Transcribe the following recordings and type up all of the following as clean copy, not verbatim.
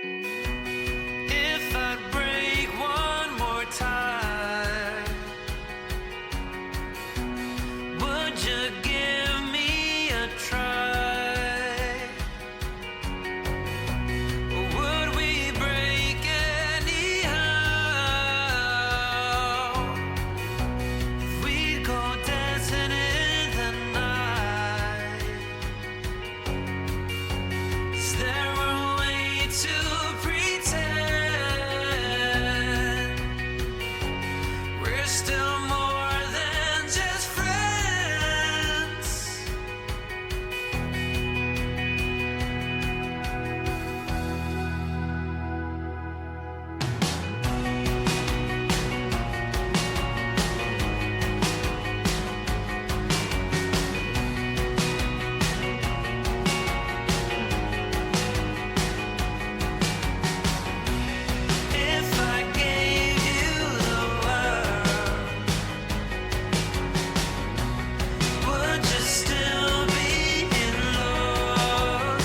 If I'd break one more time, would you give me a try? Or would we break anyhow? If we'd go dancing in the night, is there a way to pretend we're still more than just friends? If I gave you the world, would you still be in love?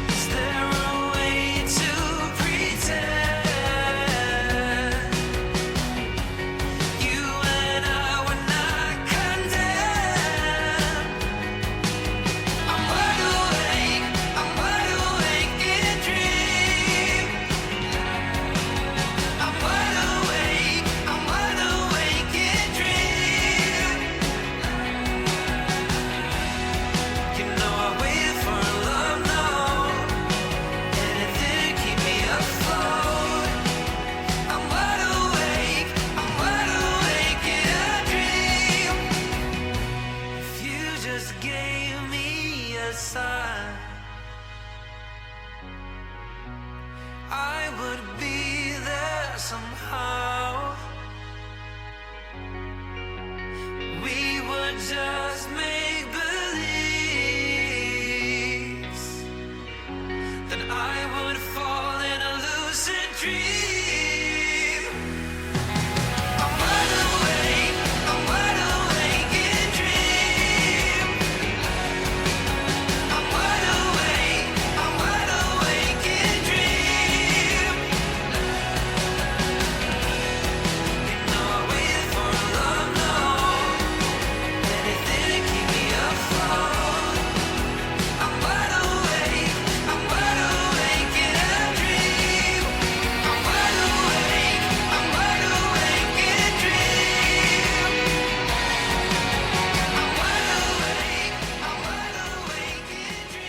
Is there a way to pretend you and I were not condemned? I'm wide awake in dream. I'm wide awake in dream. You know I waited for love, no, and it didn't keep me afloat. I'm wide awake in a dream. If you just gave me a sign, I would be there somehow. We would just make believes. Then I would fall in a lucid dream. I'm wide awake in dream. I'm wide awake in dream. You know I waited for love, no, and it didn't keep me afloat. I'm wide awake in a dream. I'm wide awake in a dream. I'm wide awake in a dream.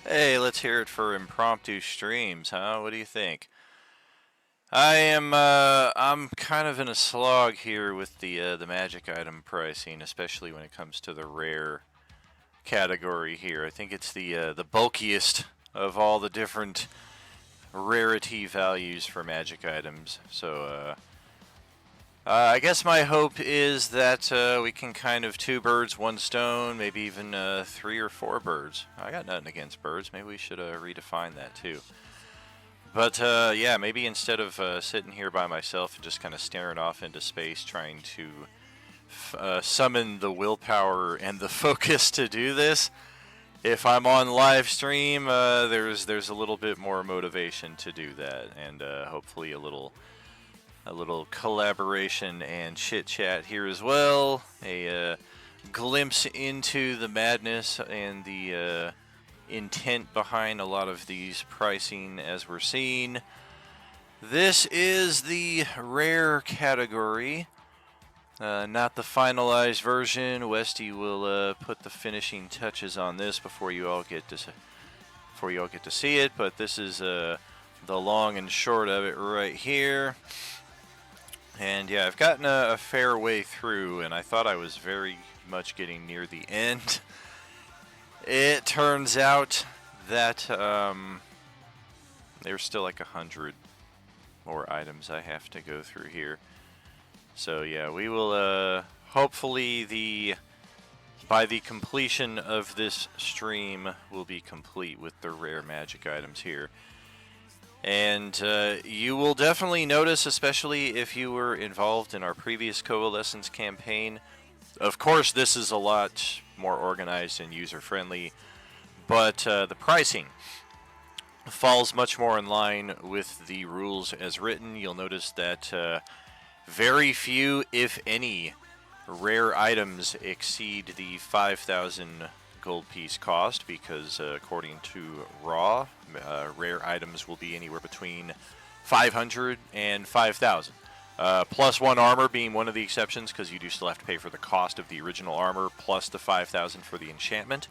Hey, let's hear it for impromptu streams, huh? What do you think? I'm kind of in a slog here with the magic item pricing, especially when it comes to the rare category here. I think it's the bulkiest of all the different rarity values for magic items. So I guess my hope is that we can kind of two birds, one stone, maybe even 3 or 4 birds. I got nothing against birds. Maybe we should redefine that too. But yeah, maybe instead of sitting here by myself and just kind of staring off into space, trying to summon the willpower and the focus to do this, if I'm on live stream, there's a little bit more motivation to do that, and hopefully a little collaboration and chit chat here as well. A glimpse into the madness and the intent behind a lot of these pricing as we're seeing. This is the rare category, not the finalized version. Westy will put the finishing touches on this before you all get to see it. But this is the long and short of it right here. And yeah, I've gotten a fair way through, and I thought I was very much getting near the end. It turns out that there's still like 100 more items I have to go through here. So yeah, we will hopefully the by the completion of this stream, we'll be complete with the rare magic items here. And you will definitely notice, especially if you were involved in our previous Coalescence campaign. Of course, this is a lot more organized and user-friendly, but the pricing falls much more in line with the rules as written. You'll notice that very few, if any, rare items exceed the 5,000 gold piece cost, because according to Raw, rare items will be anywhere between 500 and 5,000. Plus one armor being one of the exceptions, because you do still have to pay for the cost of the original armor, plus the 5,000 for the enchantment.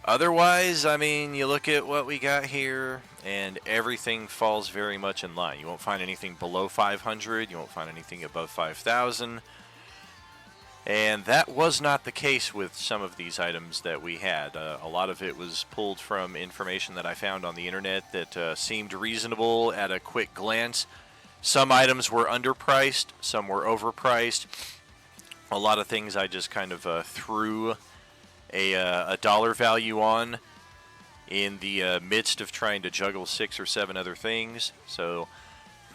Otherwise, I mean, you look at what we got here, and everything falls very much in line. You won't find anything below 500, you won't find anything above 5,000. And that was not the case with some of these items that we had. A lot of it was pulled from information that I found on the internet that seemed reasonable at a quick glance. Some items were underpriced, some were overpriced. A lot of things I just kind of threw a dollar value on in the midst of trying to juggle 6 or 7 other things. So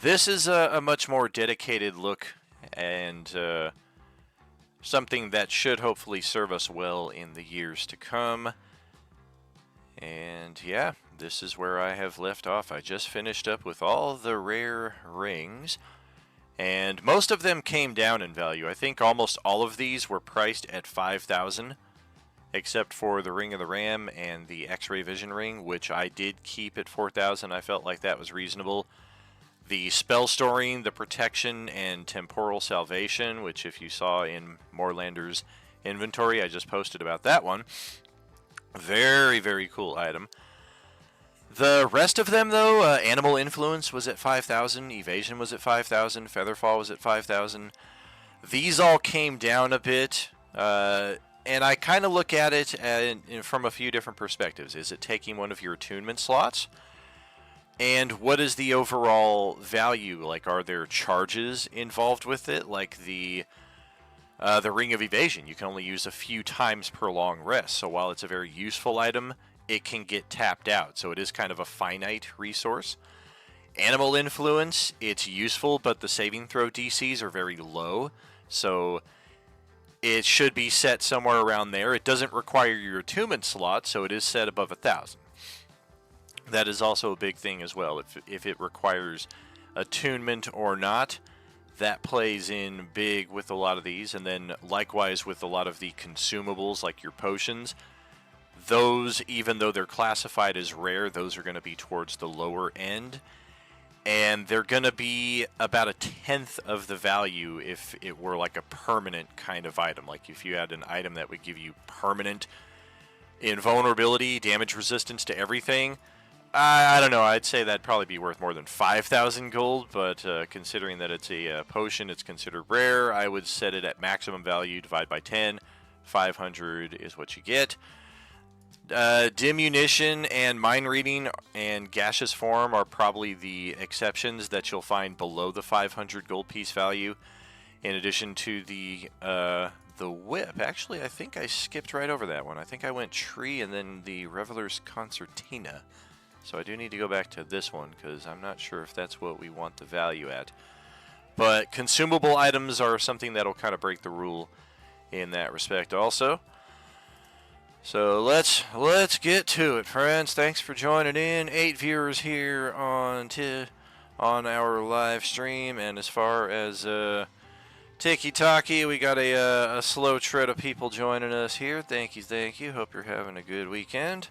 this is a much more dedicated look, and something that should hopefully serve us well in the years to come. And yeah, this is where I have left off. I just finished up with all the rare rings, and most of them came down in value. I think almost all of these were priced at 5,000, except for the Ring of the Ram and the X-Ray Vision Ring, which I did keep at 4,000. I felt like that was reasonable. The Spell Storing, the Protection, and Temporal Salvation, which if you saw in Moorlander's inventory, I just posted about that one. Very, very cool item. The rest of them, though, Animal Influence was at 5,000, Evasion was at 5,000, Featherfall was at 5,000. These all came down a bit, and I kind of look at it from a few different perspectives. Is it taking one of your attunement slots? And what is the overall value? Like, are there charges involved with it? Like the Ring of Evasion, you can only use a few times per long rest. So while it's a very useful item, it can get tapped out. So it is kind of a finite resource. Animal Influence, it's useful, but the saving throw DCs are very low. So it should be set somewhere around there. It doesn't require your attunement slot, so it is set above 1,000. That is also a big thing as well. If it requires attunement or not, that plays in big with a lot of these. And then likewise with a lot of the consumables like your potions, those, even though they're classified as rare, those are going to be towards the lower end. And they're going to be about 1/10 of the value if it were like a permanent kind of item. Like if you had an item that would give you permanent invulnerability, damage resistance to everything, I don't know. I'd say that'd probably be worth more than 5,000 gold, but considering that it's a potion, it's considered rare, I would set it at maximum value, divide by 10. 500 is what you get. Diminution and Mind Reading and Gaseous Form are probably the exceptions that you'll find below the 500 gold piece value. In addition to the Whip. Actually, I think I skipped right over that one. I think I went Tree and then the Reveler's Concertina. So I do need to go back to this one, because I'm not sure if that's what we want the value at. But consumable items are something that'll kind of break the rule in that respect also. So let's get to it, friends. Thanks for joining in. 8 viewers here on our live stream. And as far as Tiki-Taki, we got a slow tread of people joining us here. Thank you. Hope you're having a good weekend.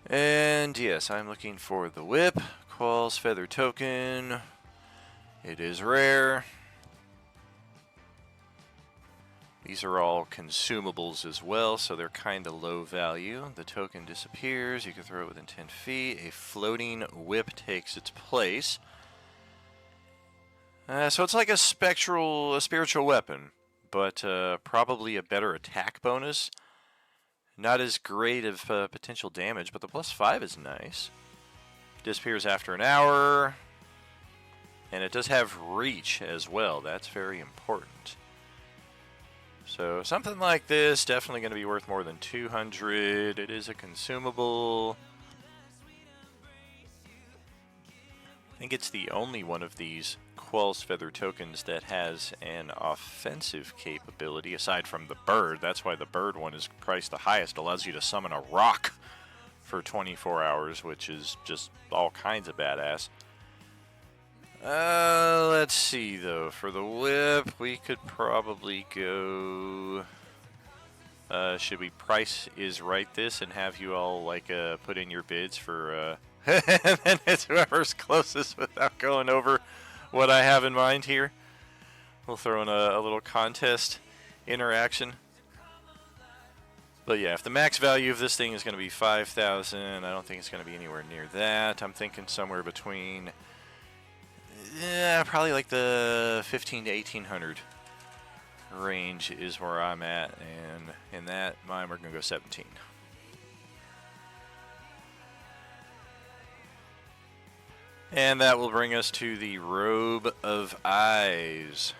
And yes, I'm looking for the Whip. Qualls Feather Token. It is rare. These are all consumables as well, so they're kind of low value. The token disappears. You can throw it within 10 feet. A floating whip takes its place. So it's like a spiritual weapon, but probably a better attack bonus. Not as great of potential damage, but the +5 is nice. Disappears after an hour. And it does have reach as well. That's very important. So something like this, definitely going to be worth more than 200. It is a consumable. I think it's the only one of these Quell's Feather tokens that has an offensive capability, aside from the bird. That's why the bird one is priced the highest. Allows you to summon a rock for 24 hours, which is just all kinds of badass. Let's see, though. For the whip, we could probably go... should we Price is Right this and have you all, like, put in your bids for, and then it's whoever's closest without going over what I have in mind here. We'll throw in a little contest interaction. But yeah, if the max value of this thing is going to be 5,000, I don't think it's going to be anywhere near that. I'm thinking somewhere between, probably like the 15 to 1800 range is where I'm at, and in that mine we're going to go 17. And that will bring us to the Robe of Eyes.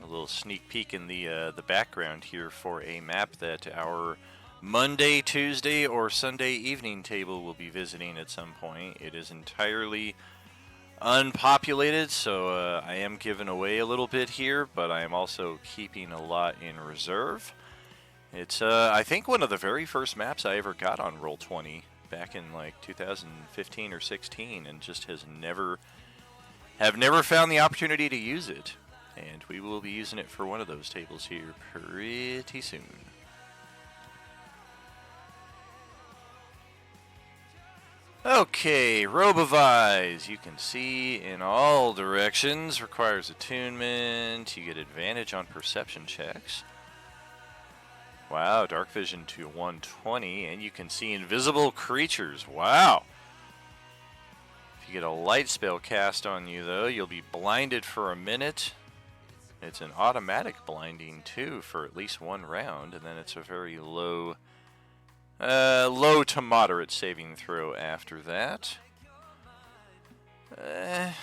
A little sneak peek in the background here for a map that our Monday, Tuesday, or Sunday evening table will be visiting at some point. It is entirely unpopulated, so I am giving away a little bit here, but I am also keeping a lot in reserve. It's, I think, one of the very first maps I ever got on Roll20 back in, like, 2015 or 16, and just have never found the opportunity to use it. And we will be using it for one of those tables here pretty soon. Okay, Robe of Eyes. You can see in all directions. Requires attunement. You get advantage on perception checks. Wow, dark vision to 120, and you can see invisible creatures. Wow. If you get a light spell cast on you, though, you'll be blinded for a minute. It's an automatic blinding, too, for at least one round, and then it's a very low to moderate saving throw after that. That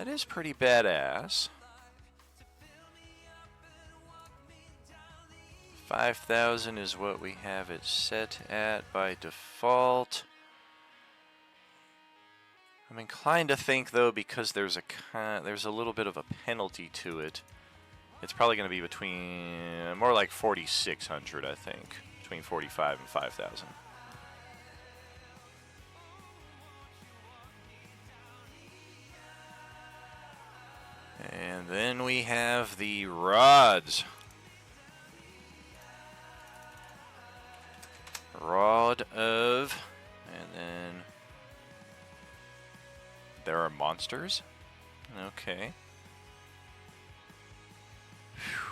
is pretty badass. 5,000 is what we have it set at by default. I'm inclined to think, though, because there's a little bit of a penalty to it, it's probably going to be between more like 4,600, I think, between 45 and 5,000. And then we have the rods. Rod of, and then there are monsters. Okay. Whew.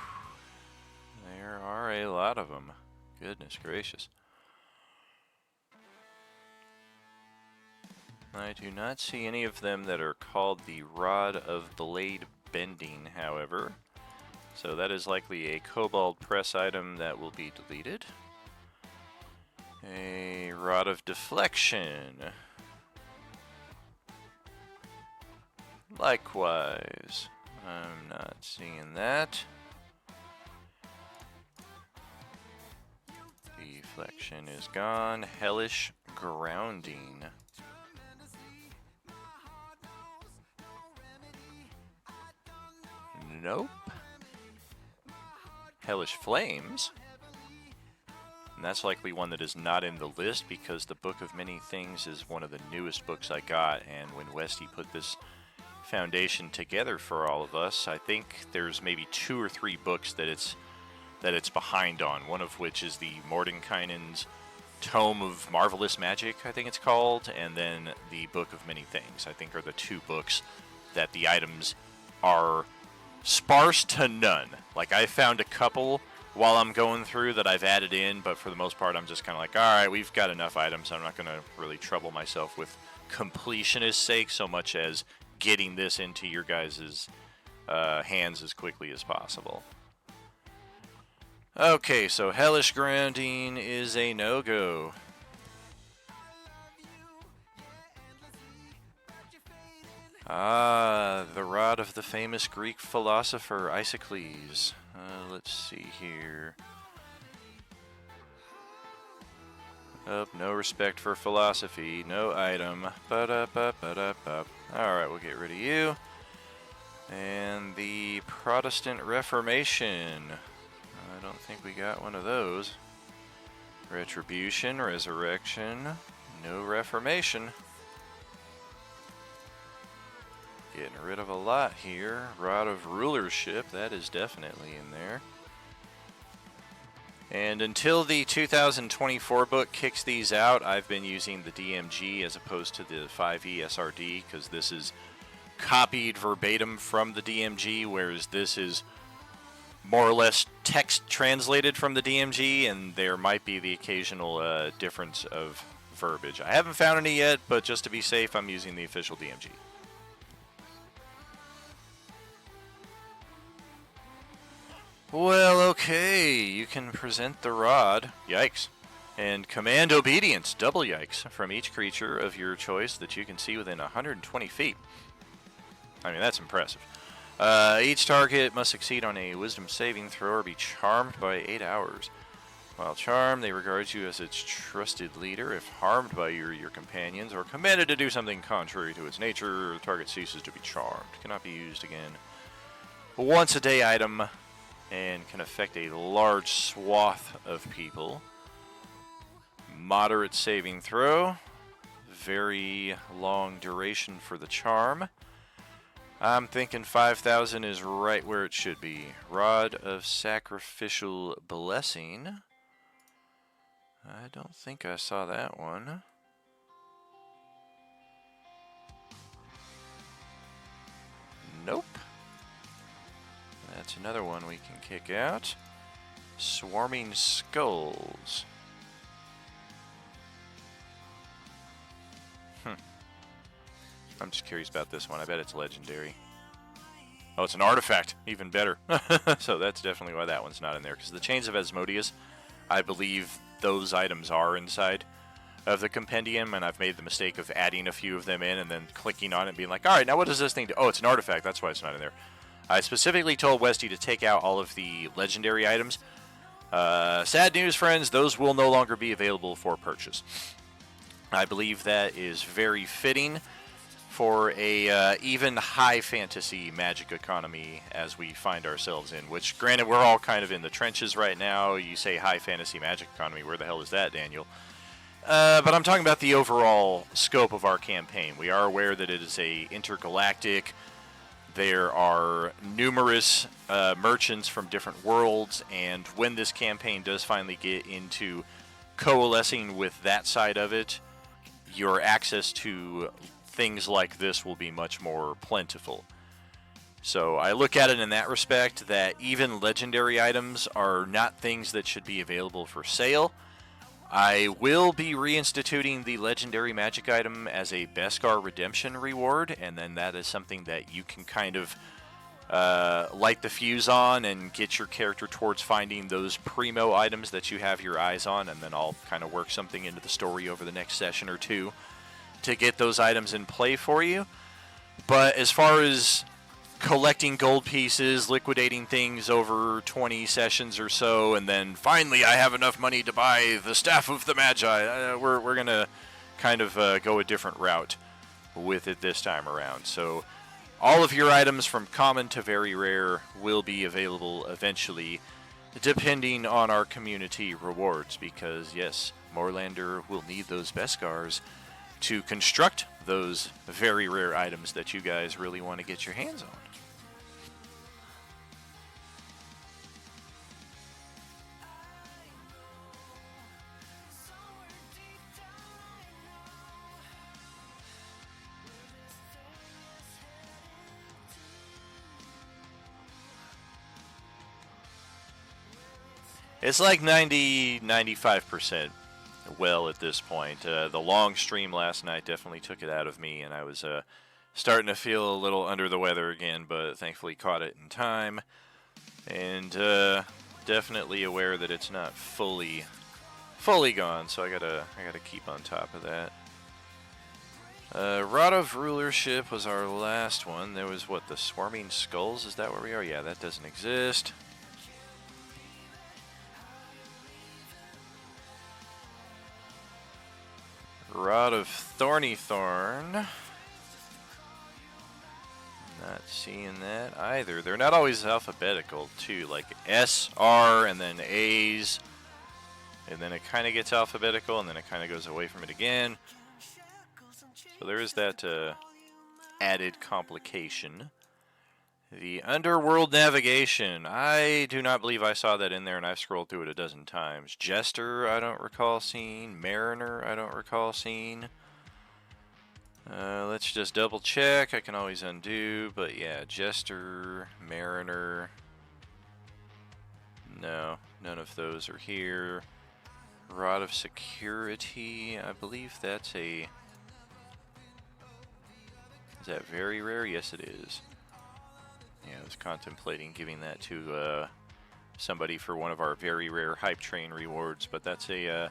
There are a lot of them. Goodness gracious. I do not see any of them that are called the Rod of Blade Bending, however. So that is likely a Kobold Press item that will be deleted. A Rod of Deflection. Likewise, I'm not seeing that. Deflection is gone. Hellish Grounding. Nope. Hellish Flames. And that's likely one that is not in the list because the Book of Many Things is one of the newest books I got, and when Westy put this foundation together for all of us, I think there's maybe 2 or 3 books that it's behind on, one of which is the Mordenkainen's Tome of Marvelous Magic, I think it's called, and then the Book of Many Things, I think, are the 2 books that the items are sparse to none. Like, I found a couple while I'm going through that I've added in, but for the most part I'm just kind of like, alright, we've got enough items, so I'm not going to really trouble myself with completionist sake so much as getting this into your guys' hands as quickly as possible. Okay, so Hellish Grounding is a no-go. Ah, the rod of the famous Greek philosopher Isocles. Let's see here. Oh, no respect for philosophy. No item. Ba-da-ba-ba-da-ba. Alright, we'll get rid of you. And the Protestant Reformation. I don't think we got one of those. Retribution, Resurrection. No Reformation. Getting rid of a lot here. Rod of Rulership, that is definitely in there. And until the 2024 book kicks these out, I've been using the DMG as opposed to the 5e SRD, because this is copied verbatim from the DMG, whereas this is more or less text translated from the DMG, and there might be the occasional difference of verbiage. I haven't found any yet, but just to be safe, I'm using the official DMG. Well, okay, you can present the rod, yikes, and command obedience, double yikes, from each creature of your choice that you can see within 120 feet. I mean, that's impressive. Each target must succeed on a wisdom saving throw or be charmed by 8 hours. While charmed, they regard you as its trusted leader. If harmed by your companions or commanded to do something contrary to its nature, the target ceases to be charmed. Cannot be used again. Once a day item, and can affect a large swath of people. Moderate saving throw. Very long duration for the charm. I'm thinking 5,000 is right where it should be. Rod of Sacrificial Blessing. I don't think I saw that one. Nope. That's another one we can kick out. Swarming Skulls. I'm just curious about this one. I bet it's legendary. Oh, it's an artifact. Even better. So that's definitely why that one's not in there. Because the Chains of Asmodeus, I believe those items are inside of the compendium, and I've made the mistake of adding a few of them in and then clicking on it and being like, alright, now what does this thing do? Oh, it's an artifact. That's why it's not in there. I specifically told Westy to take out all of the legendary items. Sad news, friends, those will no longer be available for purchase. I believe that is very fitting for a even high fantasy Magic economy as we find ourselves in, which, granted, we're all kind of in the trenches right now. You say high fantasy Magic economy, where the hell is that, Daniel? But I'm talking about the overall scope of our campaign. We are aware that it is a intergalactic. There are numerous merchants from different worlds, and when this campaign does finally get into coalescing with that side of it, your access to things like this will be much more plentiful. So I look at it in that respect, that even legendary items are not things that should be available for sale. I will be reinstituting the legendary magic item as a Beskar redemption reward, and then that is something that you can kind of light the fuse on and get your character towards finding those primo items that you have your eyes on, and then I'll kind of work something into the story over the next session or two to get those items in play for you. But as far as collecting gold pieces, liquidating things over 20 sessions or so, and then finally I have enough money to buy the Staff of the Magi, we're going to kind of go a different route with it this time around. So all of your items from common to very rare will be available eventually, depending on our community rewards, because yes, Moorlander will need those Beskars to construct those very rare items that you guys really want to get your hands on. It's like 95% well at this point. The long stream last night definitely took it out of me, and I was starting to feel a little under the weather again, but thankfully caught it in time. And definitely aware that it's not fully gone, so I gotta keep on top of that. Rod of Rulership was our last one. There was, what, the Swarming Skulls? Is that where we are? Yeah, that doesn't exist. Rod of Thorny Thorn. Not seeing that either. They're not always alphabetical, too. Like S, R, and then A's. And then it kind of gets alphabetical, and then it kind of goes away from it again. So there is that added complication. The Underworld Navigation. I do not believe I saw that in there, and I've scrolled through it a dozen times. Jester, I don't recall seeing. Mariner, I don't recall seeing. Let's just double check. I can always undo, but yeah, Jester, Mariner. No, none of those are here. Rod of Security, I believe that's a... Is that very rare? Yes, it is. Yeah, I was contemplating giving that to somebody for one of our very rare Hype Train rewards, but that's a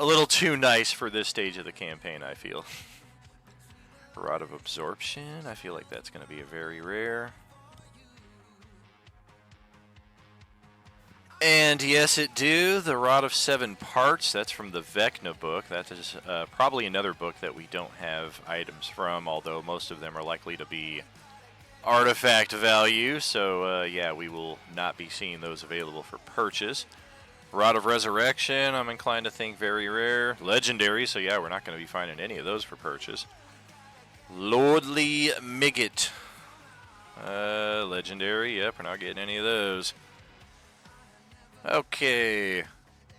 little too nice for this stage of the campaign, I feel. Rod of Absorption, I feel like that's going to be a very rare. And yes, it do. The Rod of Seven Parts, that's from the Vecna book. That is probably another book that we don't have items from, although most of them are likely to be artifact value. So yeah, we will not be seeing those available for purchase. Rod of Resurrection, I'm inclined to think very rare. Legendary, so yeah, we're not going to be finding any of those for purchase. Lordly Migget. Legendary, yep, we're not getting any of those. Okay.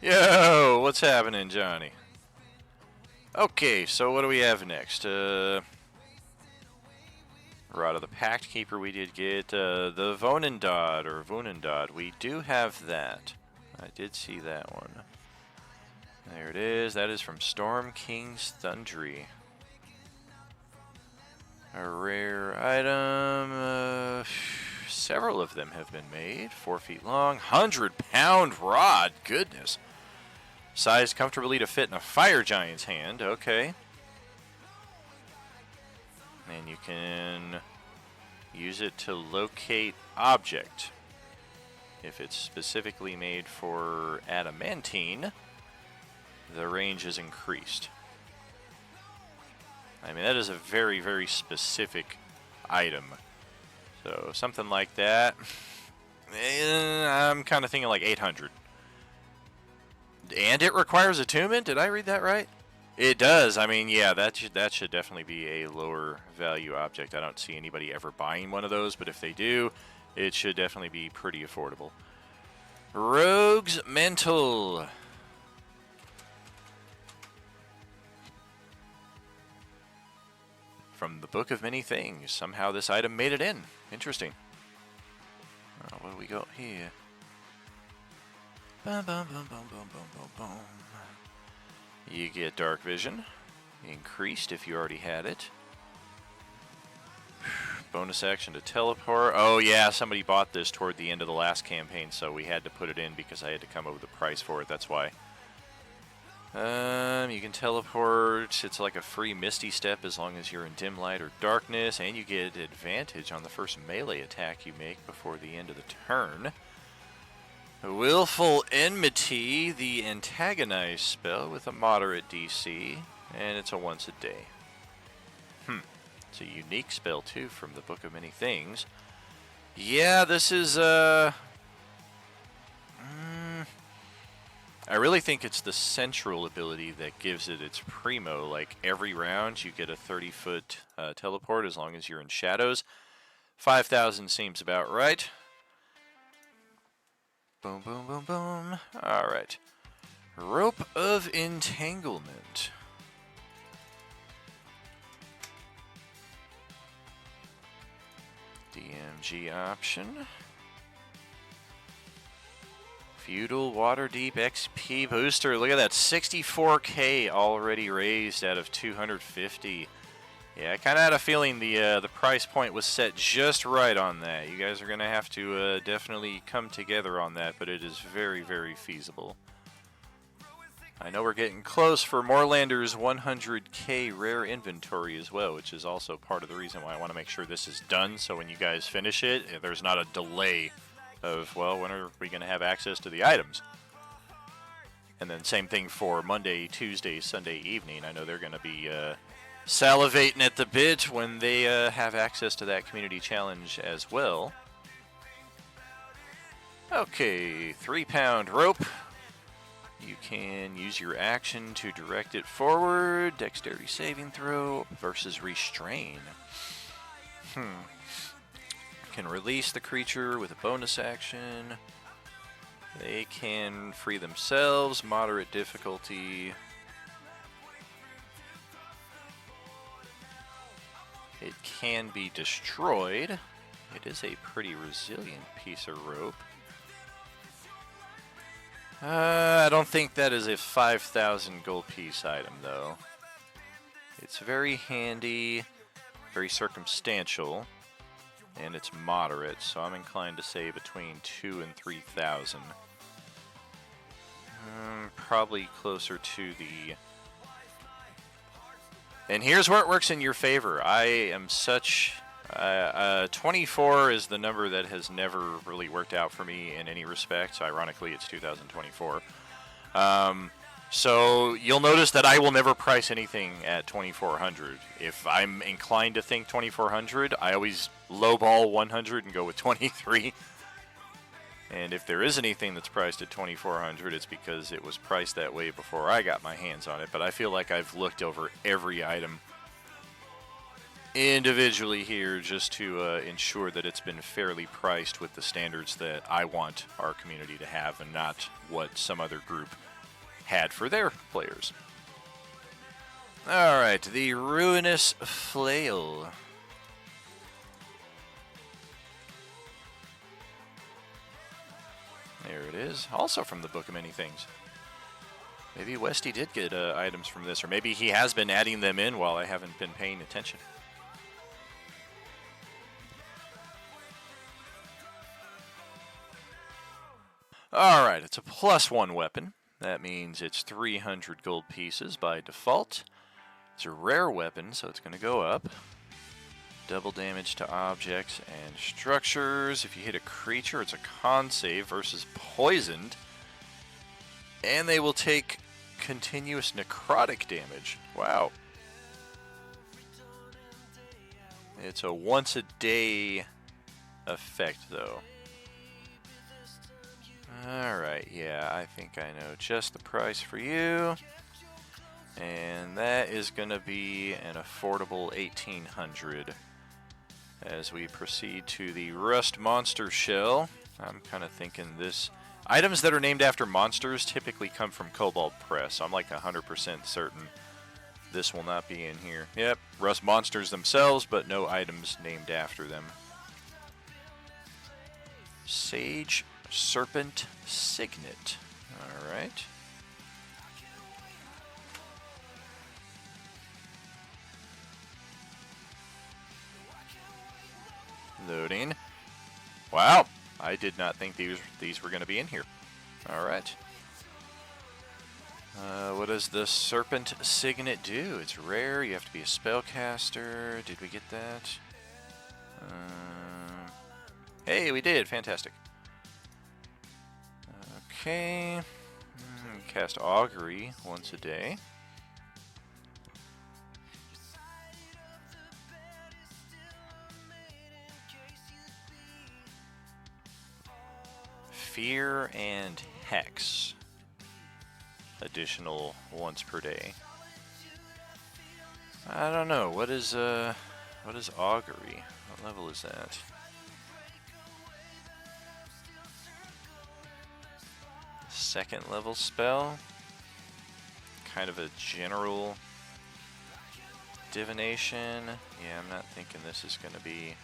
Yo, what's happening, Johnny? Okay, so what do we have next? Rod of the Pact Keeper we did get. The Vonendad, or Vonendad, we do have that. I did see that one. There it is. That is from Storm King's Thundry. A rare item. Several of them have been made. 4 feet long. 100-pound rod. Goodness. Sized comfortably to fit in a fire giant's hand. Okay. And you can use it to locate object. If it's specifically made for adamantine, the range is increased. I mean, that is a very, very specific item. So, something like that. I'm kind of thinking like 800. And it requires attunement? Did I read that right? It does. I mean, yeah, that should definitely be a lower value object. I don't see anybody ever buying one of those, but if they do, it should definitely be pretty affordable. Rogue's Mantle. From the Book of Many Things. Somehow this item made it in. Interesting. What do we got here? Bum, bum, bum, bum, bum, bum, bum, bum. You get Dark Vision. Increased if you already had it. Bonus action to teleport. Oh yeah, somebody bought this toward the end of the last campaign, so we had to put it in because I had to come up with a price for it. That's why. You can teleport. It's like a free Misty Step as long as you're in dim light or darkness, and you get advantage on the first melee attack you make before the end of the turn. Willful Enmity, the antagonize spell with a moderate DC, and it's a once a day. It's a unique spell too from the Book of Many Things. Yeah, this is I really think it's the central ability that gives it its primo. Like every round you get a 30-foot teleport as long as you're in shadows. 5,000 seems about right. Boom, boom, boom, boom. Alright. Rope of Entanglement. DMG option. Feudal Waterdeep XP booster. Look at that, 64k already raised out of 250. Yeah, I kind of had a feeling the price point was set just right on that. You guys are going to have to definitely come together on that, but it is very, very feasible. I know we're getting close for Moorlander's 100k rare inventory as well, which is also part of the reason why I want to make sure this is done, so when you guys finish it, there's not a delay of, well, when are we going to have access to the items? And then same thing for Monday, Tuesday, Sunday evening. I know they're going to be salivating at the bit when they have access to that community challenge as well. Okay, 3-pound rope. You can use your action to direct it forward. Dexterity saving throw versus restrain. Can release the creature with a bonus action. They can free themselves. Moderate difficulty. It can be destroyed. It is a pretty resilient piece of rope. I don't think that is a 5,000 gold piece item, though. It's very handy, very circumstantial, and it's moderate, so I'm inclined to say between 2,000 and 3,000. Probably closer to the... And here's where it works in your favor. I am such... 24 is the number that has never really worked out for me in any respect. Ironically, it's 2024. So you'll notice that I will never price anything at 2,400. If I'm inclined to think 2,400, I always lowball 100 and go with 23. And if there is anything that's priced at 2,400, it's because it was priced that way before I got my hands on it. But I feel like I've looked over every item individually here just to ensure that it's been fairly priced with the standards that I want our community to have and not what some other group had for their players. Alright, the Ruinous Flail. There it is. Also from the Book of Many Things. Maybe Westy did get items from this, or maybe he has been adding them in while I haven't been paying attention. Alright, it's a +1 weapon. That means it's 300 gold pieces by default. It's a rare weapon, so it's going to go up. Double damage to objects and structures. If you hit a creature, it's a con save versus poisoned. And they will take continuous necrotic damage. Wow. It's a once a day effect, though. Alright, yeah, I think I know just the price for you. And that is going to be an affordable 1,800. As we proceed to the Rust Monster Shell, I'm kind of thinking this... Items that are named after monsters typically come from Cobalt Press. I'm like 100% certain this will not be in here. Yep, Rust Monsters themselves, but no items named after them. Sage Serpent Signet. Alright. Loading. Wow, I did not think these were going to be in here. Alright. What does the Serpent Signet do? It's rare, you have to be a spellcaster. Did we get that? Hey, we did, fantastic. Okay. Cast Augury once a day. Fear and Hex. Additional once per day. I don't know. What is Augury? What level is that? Second level spell. Kind of a general divination. Yeah, I'm not thinking this is going to be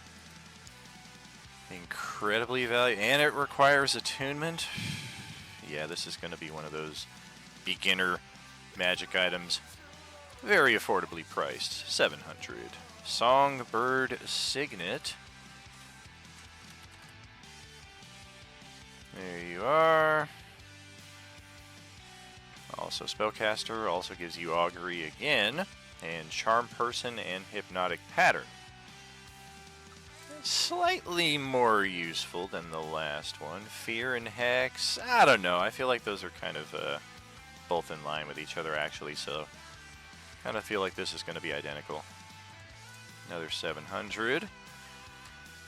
incredibly valuable. And it requires attunement. Yeah, this is going to be one of those beginner magic items. Very affordably priced. 700. Songbird Signet. There you are. I'll So Spellcaster also gives you Augury again, and Charm Person and Hypnotic Pattern. Slightly more useful than the last one. Fear and Hex, I don't know. I feel like those are kind of both in line with each other, actually, so kind of feel like this is going to be identical. Another 700.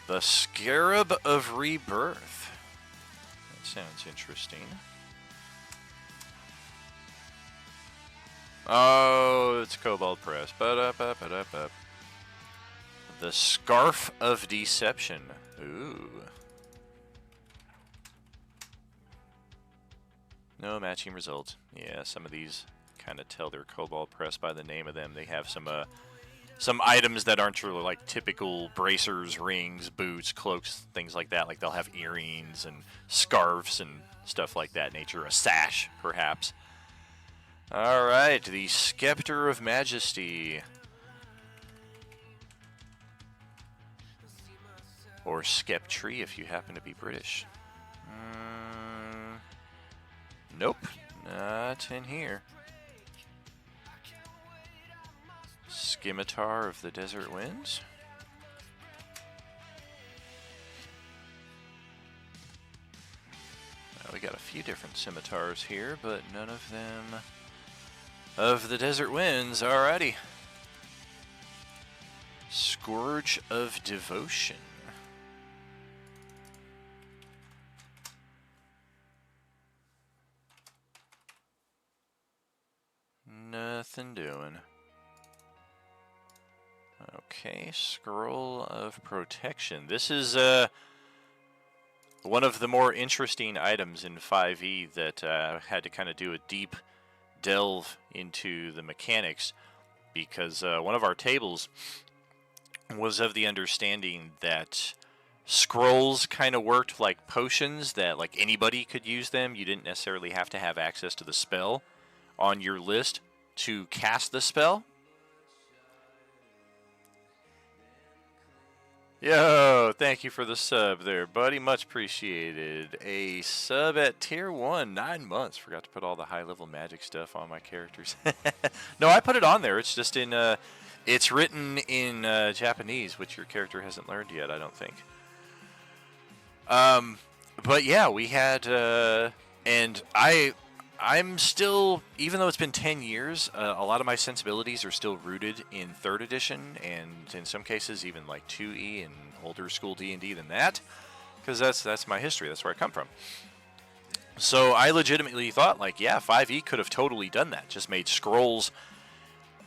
The Scarab of Rebirth. That sounds interesting. Oh, it's Cobalt Press. Ba-da-ba-ba-da-ba. The Scarf of Deception. Ooh. No matching results. Yeah, some of these kind of tell they're Cobalt Press by the name of them. They have some items that aren't really like typical bracers, rings, boots, cloaks, things like that. Like they'll have earrings and scarves and stuff like that nature. A sash, perhaps. Alright, the Scepter of Majesty. Or Skeptree if you happen to be British. Nope, not in here. Scimitar of the Desert Winds. We got a few different scimitars here, but none of them of the Desert Winds. Alrighty. Scourge of Devotion. Nothing doing. Okay, Scroll of Protection. This is one of the more interesting items in 5e that had to kind of do a deep delve into the mechanics, because one of our tables was of the understanding that scrolls kind of worked like potions, that like anybody could use them. You didn't necessarily have to have access to the spell on your list to cast the spell. Yo, thank you for the sub there, buddy. Much appreciated. A sub at tier 1, 9 months. Forgot to put all the high-level magic stuff on my characters. No, I put it on there. It's just in, it's written in Japanese, which your character hasn't learned yet, I don't think. But yeah, we had, and I'm still, even though it's been 10 years, a lot of my sensibilities are still rooted in 3rd edition, and in some cases even like 2e and older school D&D than that, because that's my history, that's where I come from. So I legitimately thought, like, yeah, 5e could have totally done that, just made scrolls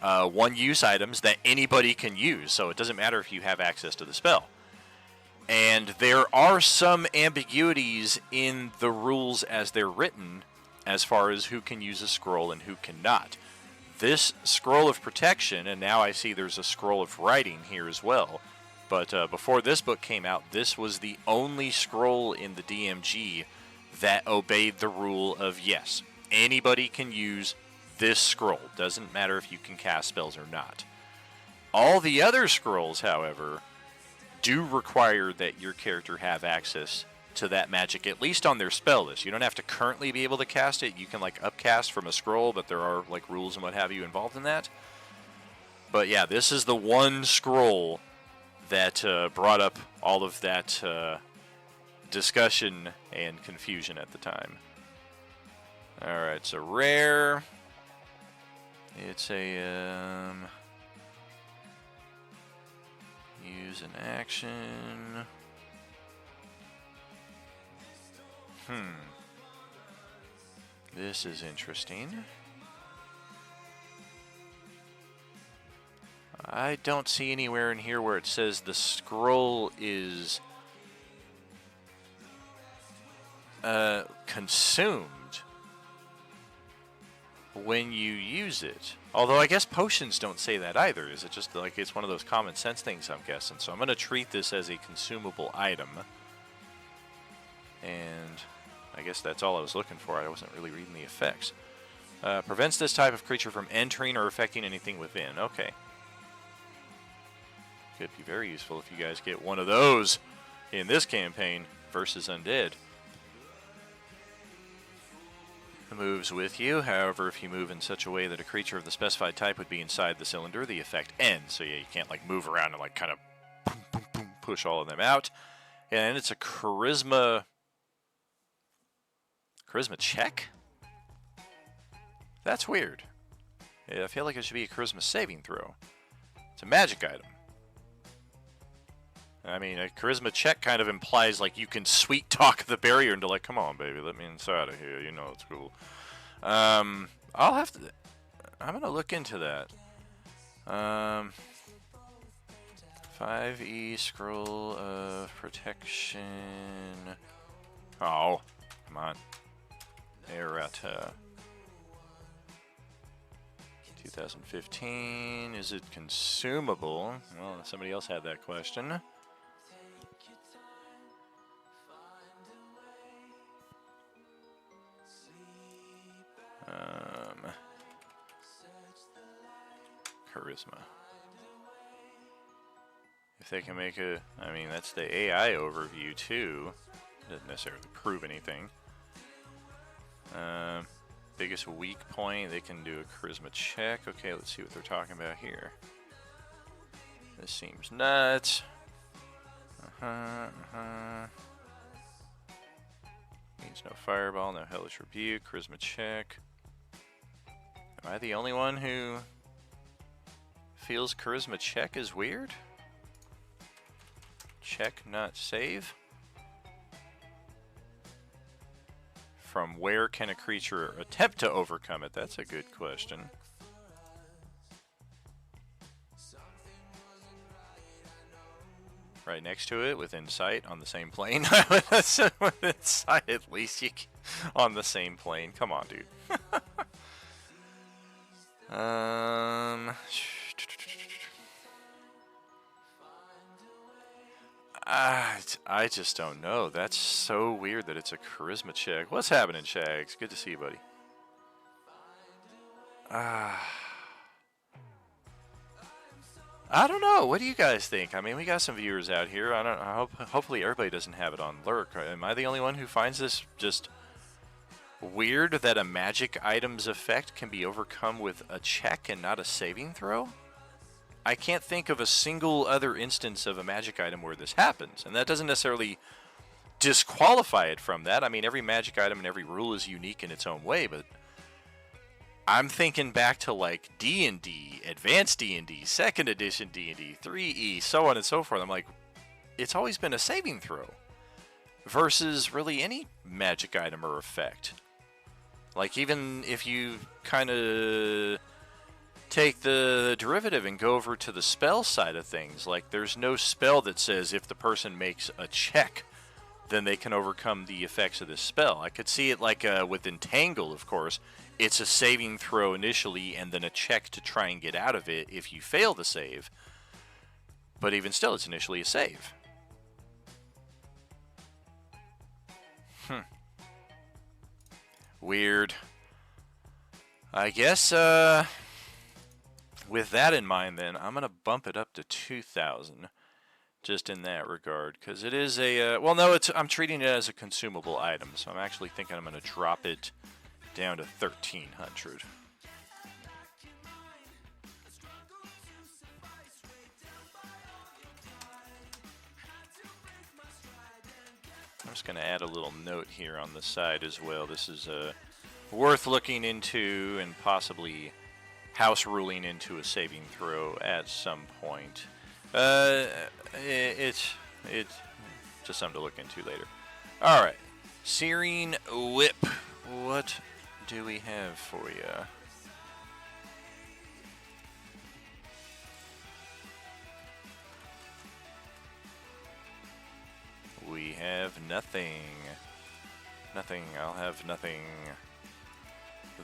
one-use items that anybody can use, so it doesn't matter if you have access to the spell. And there are some ambiguities in the rules as they're written, as far as who can use a scroll and who cannot. This Scroll of Protection, and now I see there's a Scroll of Writing here as well, but before this book came out, this was the only scroll in the DMG that obeyed the rule of, yes, anybody can use this scroll. Doesn't matter if you can cast spells or not. All the other scrolls, however, do require that your character have access to that magic, at least on their spell list. You don't have to currently be able to cast it. You can like upcast from a scroll, but there are like rules and what have you involved in that. But yeah, this is the one scroll that brought up all of that discussion and confusion at the time. Alright, so rare. It's a use an action. This is interesting. I don't see anywhere in here where it says the scroll is consumed when you use it. Although I guess potions don't say that either. Is it just like it's one of those common sense things, I'm guessing? So I'm going to treat this as a consumable item. And I guess that's all I was looking for. I wasn't really reading the effects. Prevents this type of creature from entering or affecting anything within. Okay. Could be very useful if you guys get one of those in this campaign versus undead. moves with you. However, if you move in such a way that a creature of the specified type would be inside the cylinder, the effect ends. So yeah, you can't like move around and like kind of boom, boom, boom, push all of them out. And it's a charisma check? That's weird. Yeah, I feel like it should be a charisma saving throw. It's a magic item. I mean, a charisma check kind of implies like you can sweet talk the barrier into like, come on, baby, let me inside of here. You know it's cool. I'll have to. I'm gonna look into that. 5e scroll of protection. Oh, come on. Errata. 2015. Is it consumable? Well, somebody else had that question. Charisma. If they can make a... I mean, that's the AI overview, too. Doesn't necessarily prove anything. Biggest weak point, they can do a charisma check. Okay, let's see what they're talking about here. This seems nuts. Means no fireball, no hellish rebuke, charisma check. Am I the only one who feels charisma check is weird? Check, not save? From where can a creature attempt to overcome it? That's a good question. Right next to it, within sight, on the same plane. Within sight, at least you can, on the same plane. Come on, dude. I just don't know. That's so weird that it's a charisma check. What's happening, Shags? Good to see you, buddy. I don't know. What do you guys think? I mean, we got some viewers out here. Hopefully everybody doesn't have it on lurk. Am I the only one who finds this just weird that a magic item's effect can be overcome with a check and not a saving throw? I can't think of a single other instance of a magic item where this happens, and that doesn't necessarily disqualify it from that. I mean, every magic item and every rule is unique in its own way, but I'm thinking back to like D&D, Advanced D&D, 2nd Edition D&D, 3E, so on and so forth. I'm like, it's always been a saving throw versus really any magic item or effect. Like, even if you kind of take the derivative and go over to the spell side of things, like there's no spell that says if the person makes a check, then they can overcome the effects of this spell. I could see it like with Entangle, of course. It's a saving throw initially and then a check to try and get out of it if you fail the save. But even still, it's initially a save. Weird. I guess, with that in mind, then, I'm going to bump it up to 2,000, just in that regard, because it is a, well, no, I'm treating it as a consumable item, so I'm actually thinking I'm going to drop it down to 1,300. I'm just going to add a little note here on the side as well. This is worth looking into and possibly house ruling into a saving throw at some point. It's just something to look into later. All right, Searing Whip. What do we have for you? We have nothing. Nothing. I'll have nothing.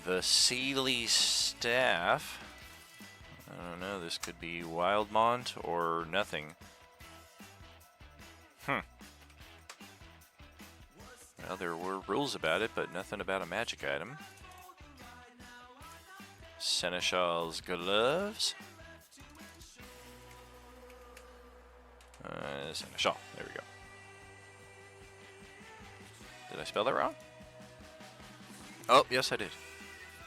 The Sealy Staff. I don't know. This could be Wildmont or nothing. Well, there were rules about it, but nothing about a magic item. Seneschal's Gloves. Seneschal. There we go. Did I spell that wrong? Oh, yes, I did.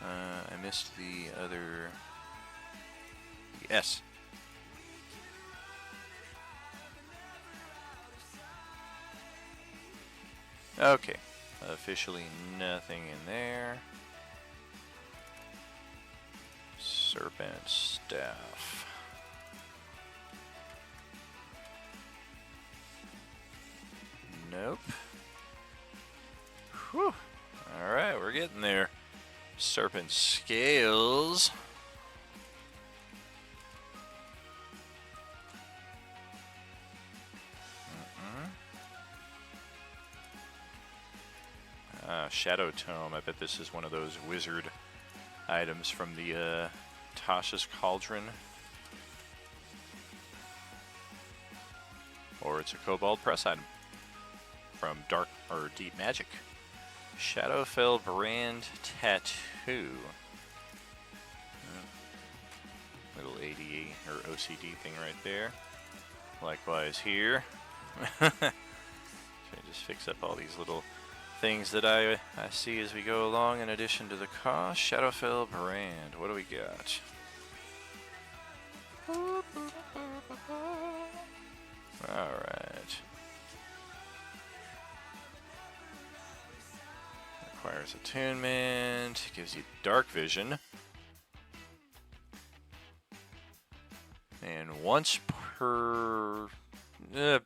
I missed the other. Yes. Okay. Officially nothing in there. Serpent staff. Nope. Whew. Alright, we're getting there. Serpent scales. Shadow Tome. I bet this is one of those wizard items from the Tasha's Cauldron. Or it's a Kobold Press item from Dark or Deep Magic. Shadowfell Brand Tattoo. Little ADA or OCD thing right there. Likewise here. So I just fix up all these little things that I see as we go along in addition to the cost. Shadowfell Brand. What do we got? Alright. Requires attunement. Gives you dark vision. And once per...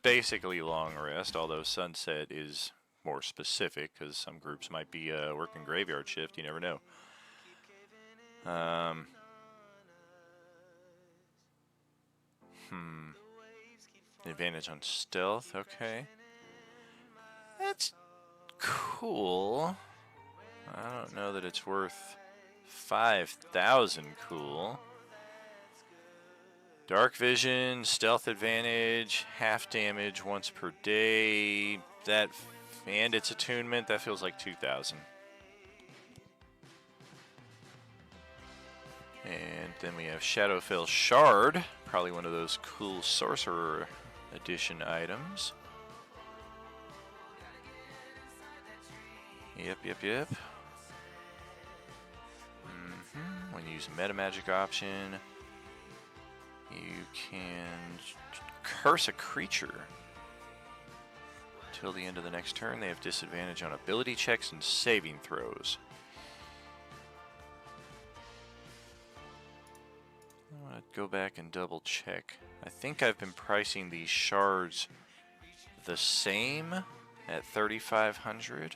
basically long rest, although sunset is more specific because some groups might be working graveyard shift. You never know. Advantage on stealth. Okay. That's cool. I don't know that it's worth 5,000 cool. Dark vision, stealth advantage, half damage once per day. That and its attunement, that feels like 2,000. And then we have Shadowfell Shard, probably one of those cool Sorcerer Edition items. Yep. When you use a meta magic option, you can curse a creature. Till the end of the next turn, they have disadvantage on ability checks and saving throws. I want to go back and double check. I think I've been pricing these shards the same at 3,500,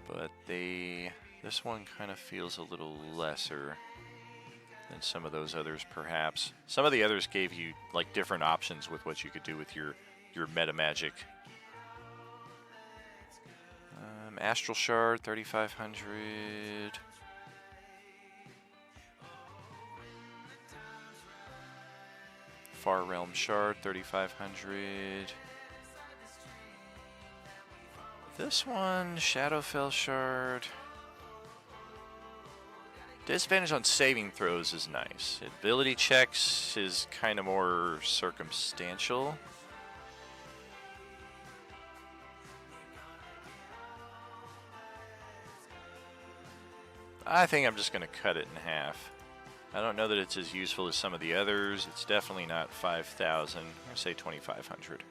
but this one kind of feels a little lesser than some of those others, perhaps. Some of the others gave you like different options with what you could do with your meta magic. Astral Shard, 3,500. Far Realm Shard, 3,500. This one, Shadowfell Shard. Disadvantage on saving throws is nice. Ability checks is kind of more circumstantial. I think I'm just going to cut it in half. I don't know that it's as useful as some of the others. It's definitely not 5,000. I'm going to say 2,500.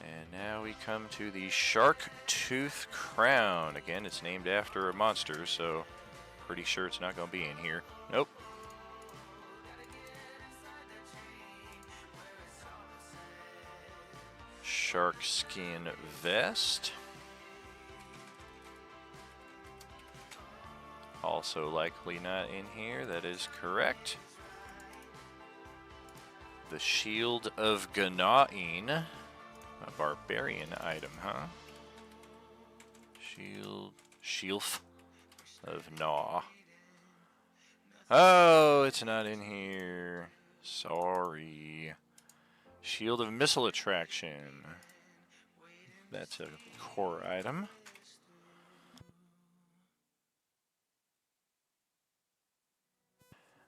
And now we come to the Shark Tooth Crown. Again, it's named after a monster, so pretty sure it's not going to be in here. Nope. Shark Skin Vest. Also likely not in here. That is correct. The Shield of Ganain. A barbarian item, huh? Shield of Gnaw. Oh, it's not in here. Sorry. Shield of Missile Attraction. That's a core item.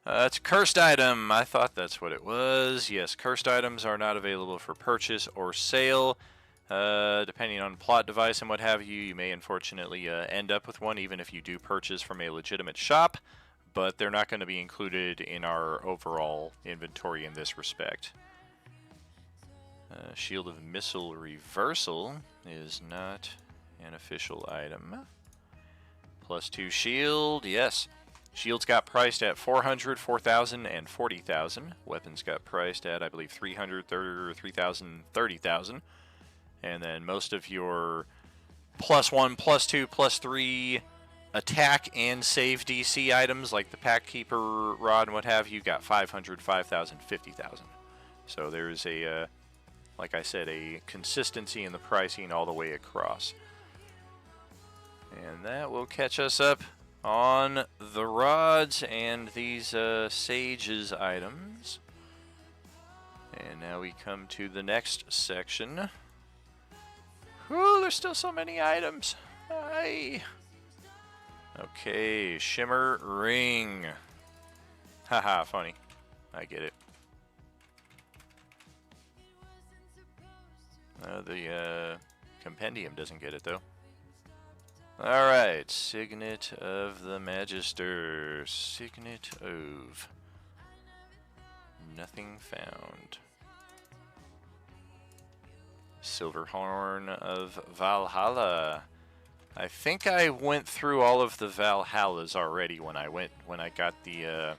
It's a cursed item. I thought that's what it was. Yes, cursed items are not available for purchase or sale. Depending on plot device and what have you, you may unfortunately end up with one, even if you do purchase from a legitimate shop, but they're not going to be included in our overall inventory in this respect. Shield of Missile Reversal is not an official item. +2 shield, yes. Shields got priced at 400, 4,000, and 40,000. Weapons got priced at, I believe, 300, 3,000, 30,000. And then most of your +1, +2, +3 attack and save DC items, like the Pack Keeper Rod and what have you, got 500, 5,000, 50,000. So there's a, like I said, a consistency in the pricing all the way across. And that will catch us up on the rods and these sages items. And now we come to the next section. Whew, there's still so many items. Aye. Okay, Shimmer Ring. Haha, funny. I get it. The compendium doesn't get it, though. Alright, Signet of the Magister. Signet of... Nothing found. Silverhorn of Valhalla. I think I went through all of the Valhallas already when I got the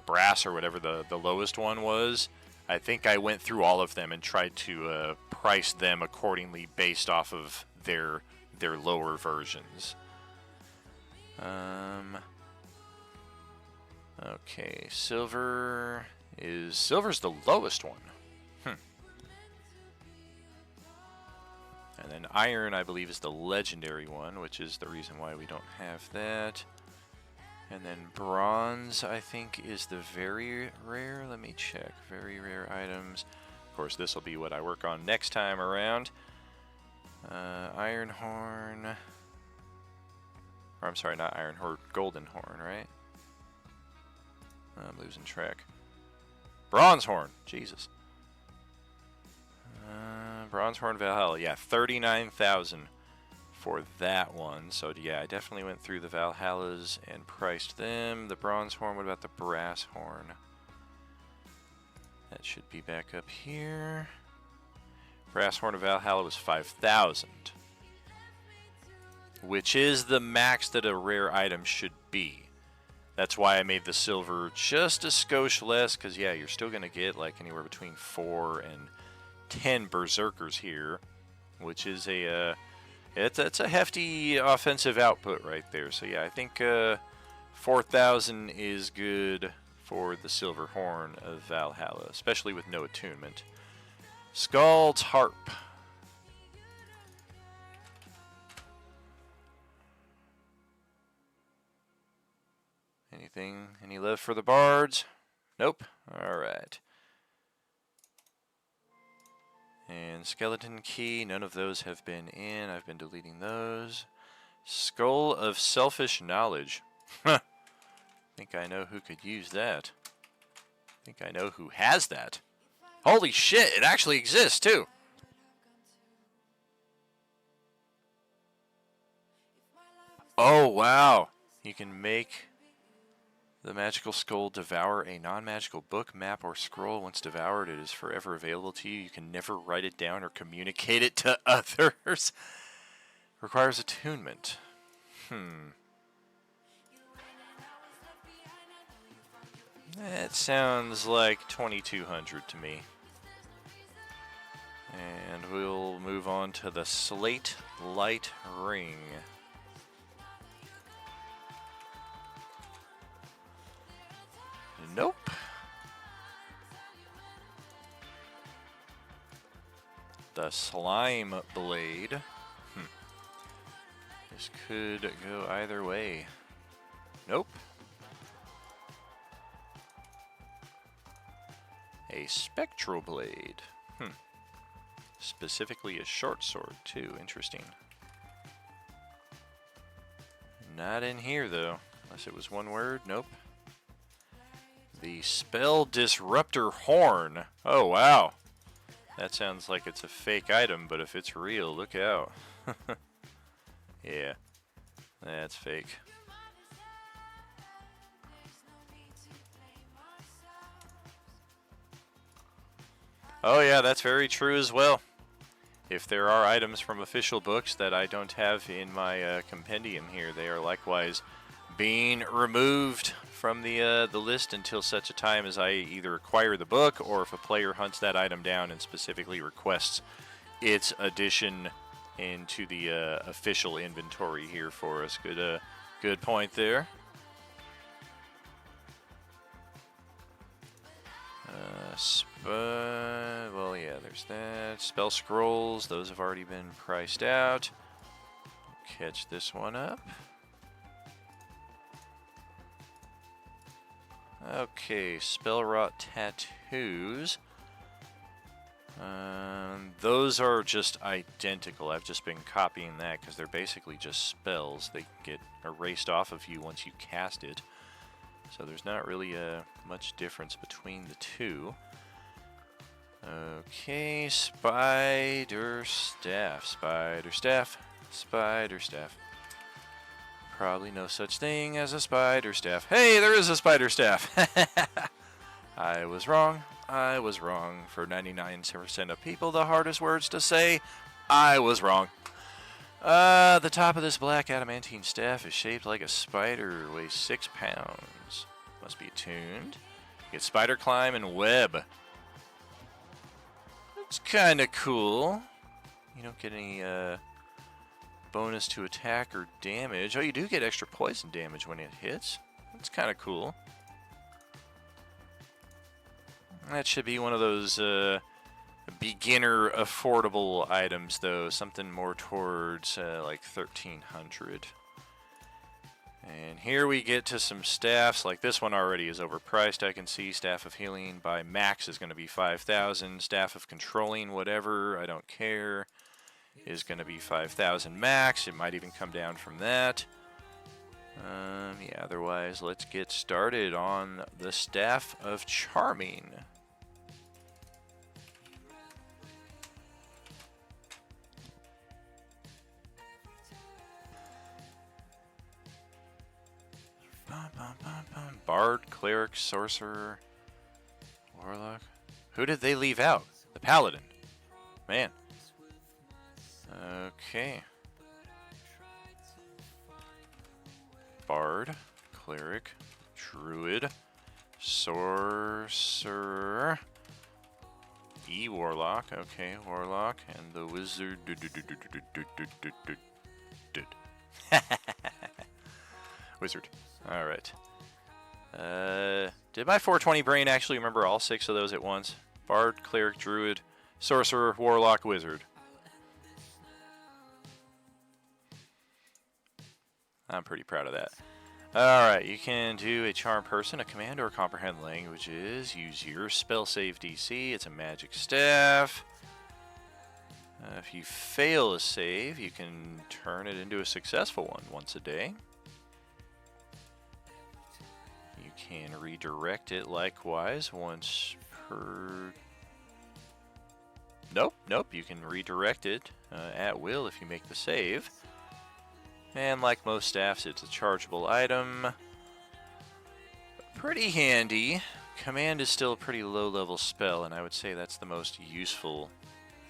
brass or whatever the lowest one was. I think I went through all of them and tried to price them accordingly based off of their lower versions. Okay, silver's the lowest one. And then iron, I believe, is the legendary one, which is the reason why we don't have that. And then bronze, I think, is the very rare. Let me check. Very rare items. Of course, this will be what I work on next time around. Iron horn. Or I'm sorry, not iron horn. Golden horn, right? I'm losing track. Bronze horn. Jesus. Bronze horn Valhalla. Yeah, 39,000 for that one. So yeah, I definitely went through the Valhallas and priced them. The bronze horn. What about the brass horn? That should be back up here. Brass horn of Valhalla was 5,000, which is the max that a rare item should be. That's why I made the silver just a skosh less, because yeah, you're still going to get like anywhere between 4 and 10 berserkers here, which is it's a hefty offensive output right there. So yeah, I think 4,000 is good for the silver horn of Valhalla, especially with no attunement. Skald's Harp. Anything? Any love for the bards? Nope. Alright. And Skeleton Key, none of those have been in. I've been deleting those. Skull of Selfish Knowledge. I think I know who could use that. I think I know who has that. Holy shit, it actually exists too. Oh, wow. You can make the magical skull devour a non-magical book, map, or scroll. Once devoured, it is forever available to you. You can never write it down or communicate it to others. Requires attunement. That sounds like 2,200 to me. And we'll move on to the Slate Light Ring. Nope. The Slime Blade. This could go either way. Nope. A Spectral Blade. Specifically a short sword, too. Interesting. Not in here, though. Unless it was one word. Nope. The Spell Disruptor Horn. Oh, wow. That sounds like it's a fake item, but if it's real, look out. Yeah, that's fake. Oh yeah, that's very true as well. If there are items from official books that I don't have in my compendium here, they are likewise being removed from the list until such a time as I either acquire the book, or if a player hunts that item down and specifically requests its addition into the official inventory here for us. Good point there. Well, yeah, there's that. Spell scrolls, those have already been priced out. Catch this one up. Okay, spell rot tattoos. Those are just identical. I've just been copying that because they're basically just spells. They get erased off of you once you cast it. So there's not really much difference between the two. Okay, spider staff, spider staff, spider staff. Probably no such thing as a spider staff. Hey, there is a spider staff! I was wrong. I was wrong. For 99% of people, the hardest words to say, I was wrong. The top of this black adamantine staff is shaped like a spider, weighs 6 pounds. Must be attuned. Get spider climb and web. It's kind of cool. You don't get any bonus to attack or damage. Oh, you do get extra poison damage when it hits. That's kind of cool. That should be one of those beginner affordable items, though. Something more towards like 1300. And here we get to some staffs. Like this one already is overpriced, I can see. Staff of Healing by max is going to be 5,000. Staff of Controlling, whatever, I don't care, is going to be 5,000 max. It might even come down from that. Yeah, otherwise, let's get started on the Staff of Charming. Bard, Cleric, Sorcerer, Warlock. Who did they leave out? The Paladin. Man. Okay. Bard, Cleric, Druid, Sorcerer, Warlock. Okay, Warlock, and the Wizard. Wizard. Alright. Did my 420 brain actually remember all 6 of those at once? Bard, Cleric, Druid, Sorcerer, Warlock, Wizard. I'm pretty proud of that. Alright, you can do a Charm Person, a Command, or Comprehend Languages. Use your spell save DC. It's a magic staff. If you fail a save, you can turn it into a successful one once a day. You can redirect it likewise once per... Nope, you can redirect it at will if you make the save. And like most staffs, it's a chargeable item. Pretty handy. Command is still a pretty low-level spell, and I would say that's the most useful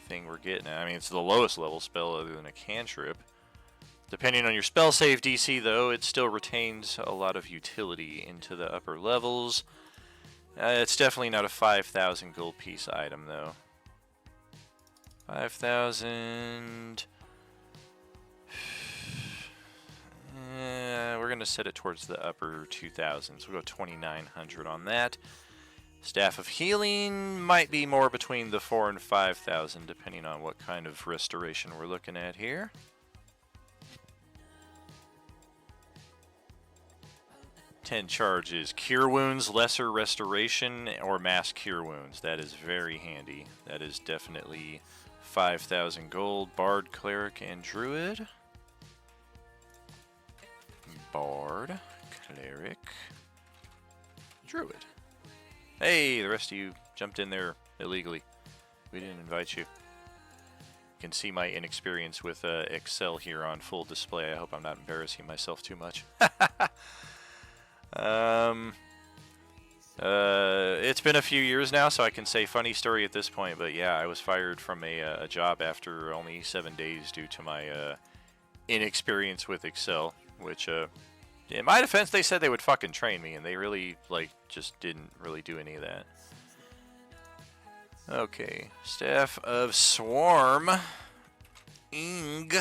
thing we're getting at. I mean, it's the lowest level spell other than a cantrip. Depending on your spell save DC, though, it still retains a lot of utility into the upper levels. It's definitely not a 5,000 gold piece item, though. 5,000... we're going to set it towards the upper 2,000s. We'll go 2,900 on that. Staff of Healing might be more between the 4,000 and 5,000, depending on what kind of restoration we're looking at here. Ten charges. Cure Wounds, Lesser Restoration, or Mass Cure Wounds. That is very handy. That is definitely 5,000 gold. Bard, Cleric, and Druid. Bard, Cleric, Druid. Hey, the rest of you jumped in there illegally. We didn't invite you. You can see my inexperience with Excel here on full display. I hope I'm not embarrassing myself too much. It's been a few years now, so I can say funny story at this point. But yeah, I was fired from a job after only 7 days due to my inexperience with Excel. Which, in my defense, they said they would fucking train me, and they really just didn't really do any of that. Okay, Staff of Swarm, Ing,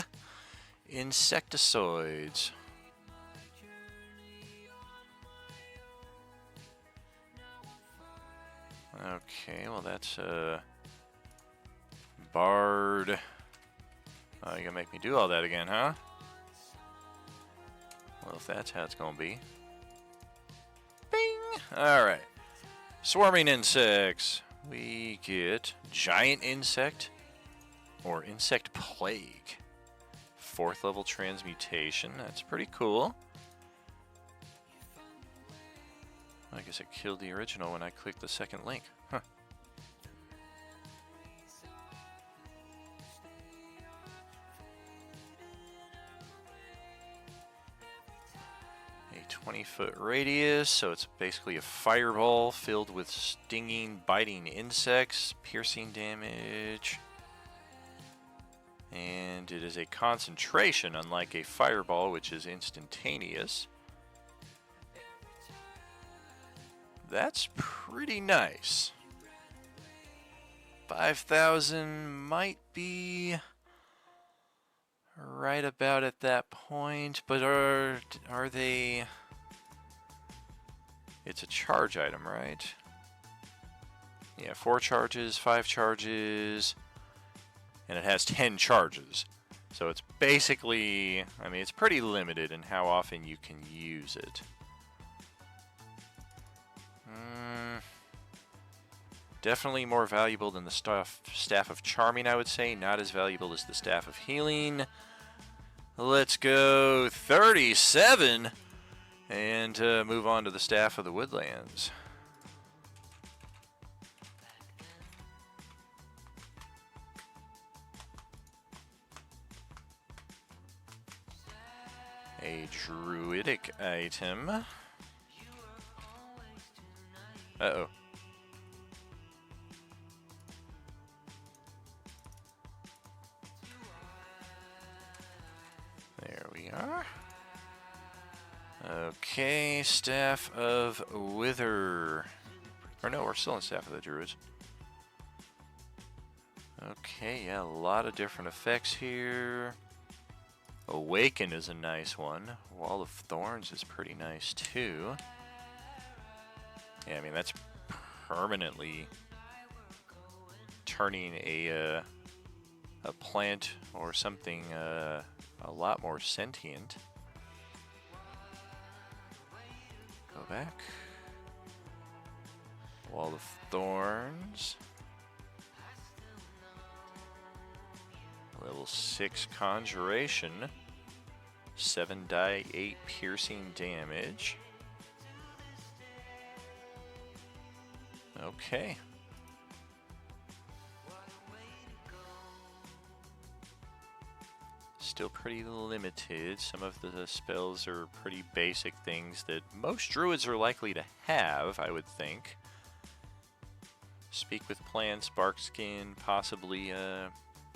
Insectoids. Okay, well that's Bard. Oh, you're gonna make me do all that again, huh? Well, if that's how it's gonna be. Bing! Alright. Swarming insects. We get Giant Insect or Insect Plague. 4th level transmutation. That's pretty cool. I guess it killed the original when I clicked the second link. Huh. A 20-foot radius, so it's basically a fireball filled with stinging, biting insects, piercing damage. And it is a concentration, unlike a fireball, which is instantaneous. That's pretty nice. 5,000 might be right about at that point, but are they... It's a charge item, right? Yeah, 4 charges, 5 charges, and it has 10 charges. So it's basically, I mean, it's pretty limited in how often you can use it. Definitely more valuable than the Staff of Charming, I would say. Not as valuable as the Staff of Healing. Let's go 37 and move on to the Staff of the Woodlands. A druidic item. Uh-oh. There we are. Okay, Staff of Wither. Or no, we're still in Staff of the Druids. Okay, yeah, a lot of different effects here. Awaken is a nice one. Wall of Thorns is pretty nice too. Yeah, I mean that's permanently turning a plant or something a lot more sentient. Go back. Wall of Thorns. Level 6 Conjuration. 7 die 8 piercing damage. Okay. Still pretty limited. Some of the spells are pretty basic things that most druids are likely to have, I would think. Speak with plants, bark skin, possibly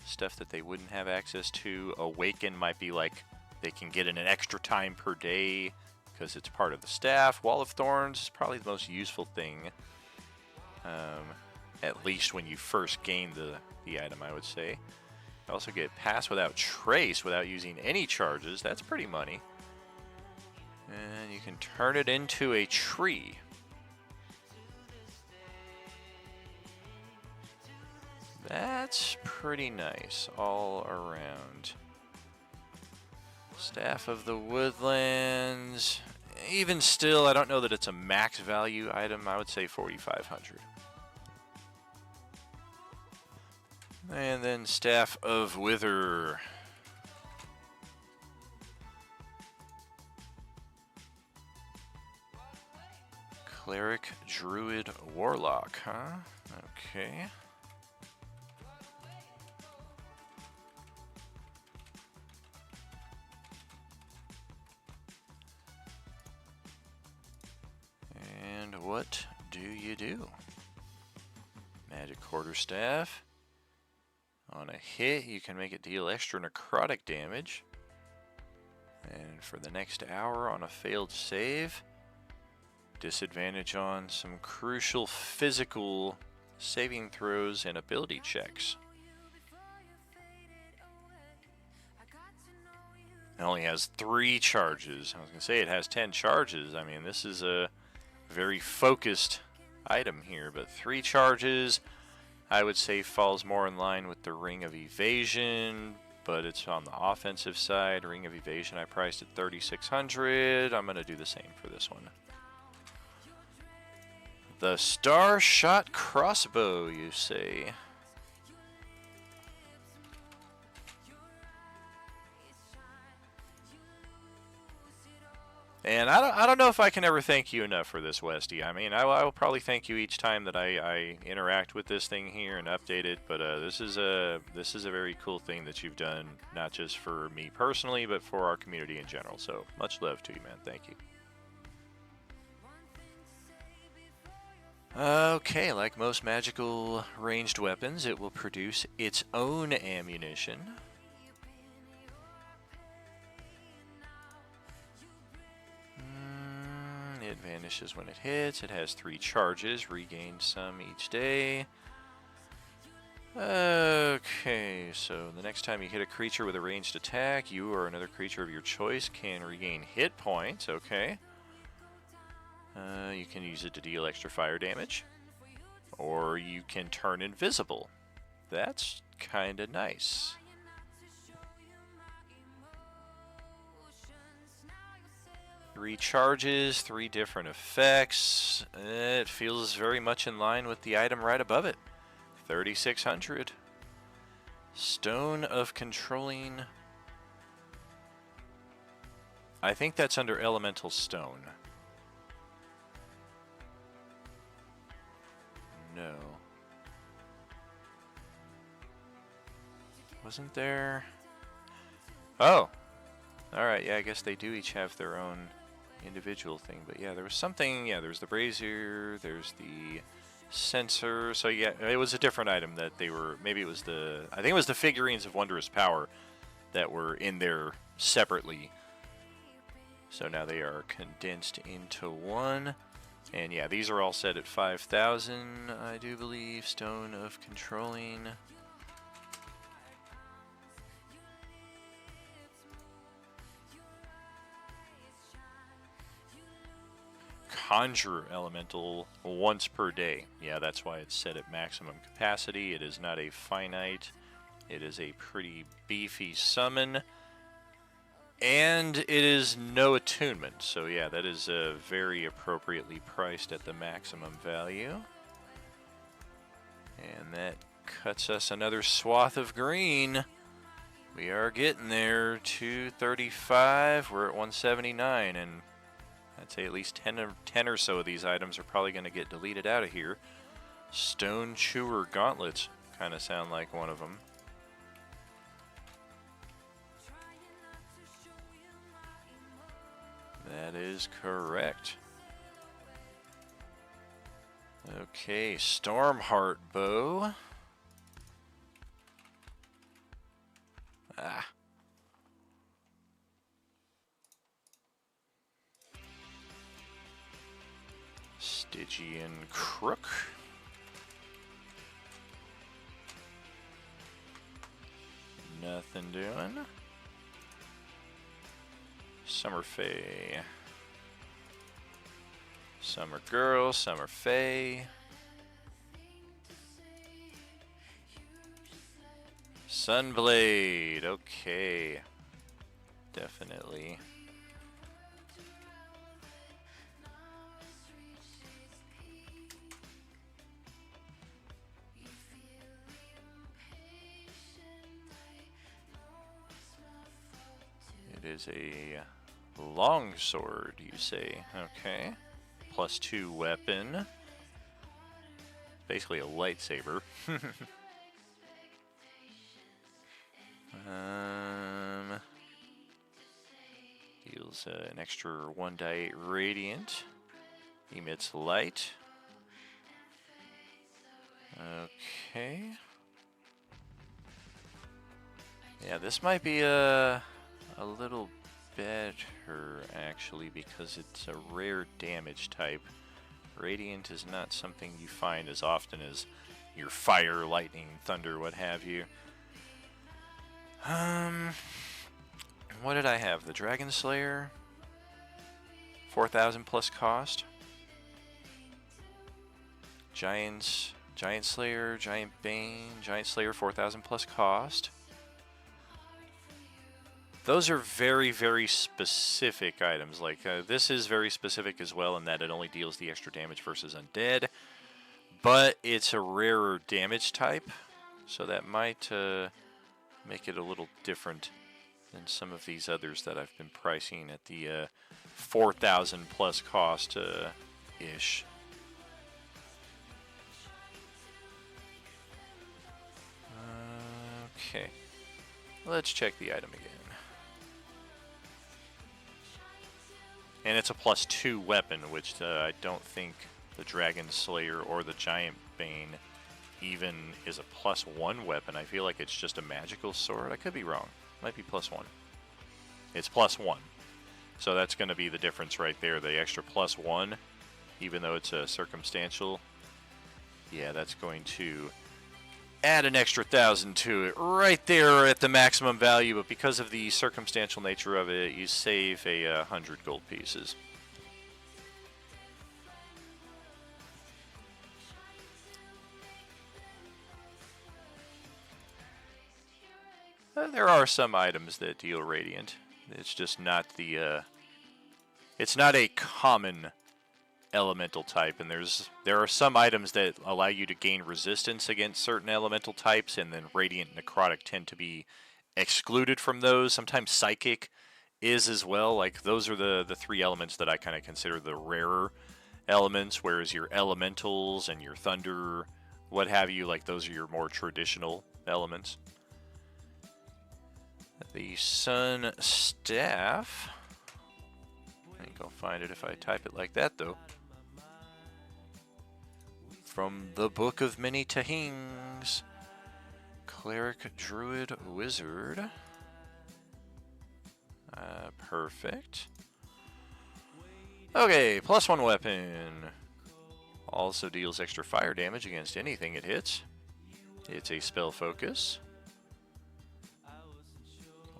stuff that they wouldn't have access to. Awaken might be like they can get in an extra time per day because it's part of the staff. Wall of Thorns is probably the most useful thing. At least when you first gain the item, I would say. You also get Pass Without Trace without using any charges. That's pretty money. And you can turn it into a tree. That's pretty nice all around. Staff of the Woodlands. Even still, I don't know that it's a max value item. I would say 4,500. And then Staff of Wither. Cleric, Druid, Warlock, huh? Okay. what do you do? Magic Quarterstaff. On a hit, you can make it deal extra necrotic damage. And for the next hour on a failed save, disadvantage on some crucial physical saving throws and ability checks. It only has 3 charges. I was going to say it has 10 charges. I mean, this is a very focused item here, but 3 charges, I would say, falls more in line with the Ring of Evasion, but it's on the offensive side. Ring of Evasion I priced at 3,600. I'm going to do the same for this one. The Starshot Crossbow, you say? And I don't know if I can ever thank you enough for this, Westy. I mean, I will probably thank you each time that I interact with this thing here and update it. But this is a very cool thing that you've done, not just for me personally, but for our community in general. So much love to you, man. Thank you. Okay, like most magical ranged weapons, it will produce its own ammunition. It vanishes when it hits. It has 3 charges, regain some each day. Okay, so the next time you hit a creature with a ranged attack, you or another creature of your choice can regain hit points. Okay. You can use it to deal extra fire damage, or you can turn invisible. That's kind of nice. Three charges, 3 different effects. It feels very much in line with the item right above it. 3,600. Stone of Controlling. I think that's under Elemental Stone. No. Wasn't there? Oh! Alright, yeah, I guess they do each have their own individual thing. But yeah, there was something, yeah, there's the brazier, there's the sensor. So yeah, it was a different item that they were, maybe it was the, I think it was the figurines of Wondrous Power that were in there separately. So now they are condensed into one. And yeah, these are all set at 5,000, I do believe. Stone of Controlling. Conjure Elemental once per day. Yeah, that's why it's set at maximum capacity. It is not a finite. It is a pretty beefy summon. And it is no attunement. So yeah, that is very appropriately priced at the maximum value. And that cuts us another swath of green. We are getting there. 235. We're at 179, and I'd say at least 10 or so of these items are probably going to get deleted out of here. Stone Chewer Gauntlets kind of sound like one of them. That is correct. Okay, Stormheart Bow. Ah. Stygian Crook. Nothing doing. Summer Fae. Summer Girl, Summer Fae. Sunblade, okay. Definitely. It is a longsword, you say. Okay. +2 weapon. Basically a lightsaber. Deals an extra 1 die 8 radiant Emits light. Okay. Yeah, this might be a little better, actually, because it's a rare damage type. Radiant is not something you find as often as your fire, lightning, thunder, what have you. What did I have? The Dragon Slayer? 4,000 plus cost. Giant Slayer, Giant Bane, Giant Slayer 4,000 plus cost. Those are very, very specific items. Like, this is very specific as well in that it only deals the extra damage versus undead. But it's a rarer damage type, so that might make it a little different than some of these others that I've been pricing at the 4,000 plus cost ish. Okay, let's check the item again. And it's a +2 weapon, which I don't think the Dragon Slayer or the Giant Bane even is a +1 weapon. I feel like it's just a magical sword. I could be wrong. Might be +1. It's +1. So that's going to be the difference right there. The extra +1, even though it's a circumstantial. Yeah, that's going to add an extra 1,000 to it right there at the maximum value, but because of the circumstantial nature of it, you save a 100 gold pieces. There are some items that deal radiant. It's just not the it's not a common elemental type, and there are some items that allow you to gain resistance against certain elemental types, and then radiant and necrotic tend to be excluded from those. Sometimes psychic is as well. Like, those are the three elements that I kind of consider the rarer elements, whereas your elementals and your thunder, what have you, like, those are your more traditional elements. The Sun Staff, I think I'll find it if I type it like that, though. From the Book of Many Tahings, Cleric, Druid, Wizard. Perfect. Okay, +1 weapon. Also deals extra fire damage against anything it hits. It's a spell focus.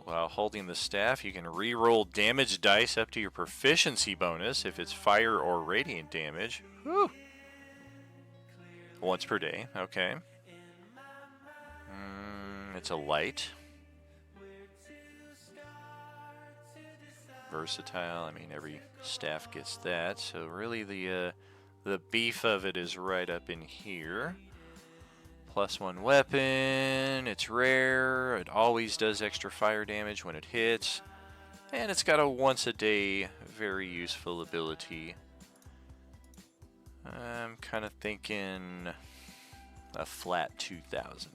While holding the staff, you can re-roll damage dice up to your proficiency bonus if it's fire or radiant damage. Whew. Once per day, okay. It's a light. Versatile, I mean, every staff gets that, so really the beef of it is right up in here. +1 weapon, it's rare, it always does extra fire damage when it hits, and it's got a once a day, very useful ability. I'm kind of thinking a flat 2,000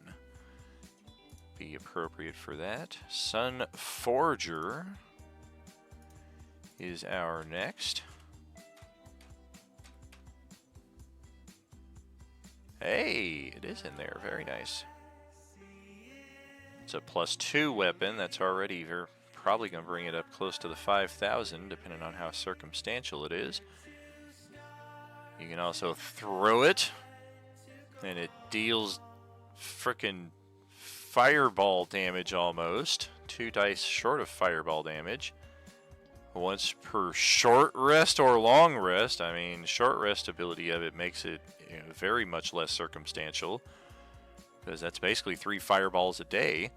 be appropriate for that. Sun Forger is our next. Hey, it is in there. Very nice. It's a +2 weapon. That's already probably going to bring it up close to the 5,000, depending on how circumstantial it is. You can also throw it, and it deals frickin' fireball damage almost. 2 dice short of fireball damage. Once per short rest or long rest. I mean, short rest ability of it makes it very much less circumstantial, because that's basically 3 fireballs a day.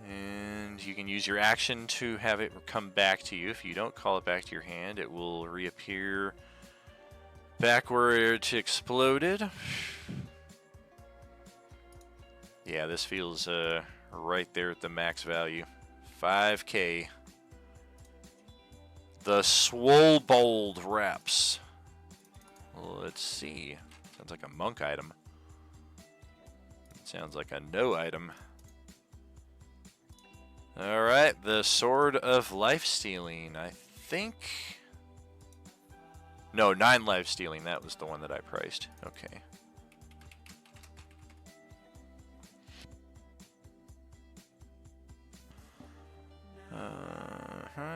And you can use your action to have it come back to you. If you don't call it back to your hand, it will reappear back where it exploded. Yeah, this feels right there at the max value. 5K. The Swollbold Wraps. Let's see. Sounds like a monk item. It sounds like a no item. Alright, the Sword of Life Stealing. I think No, 9 life stealing. That was the one that I priced. Okay.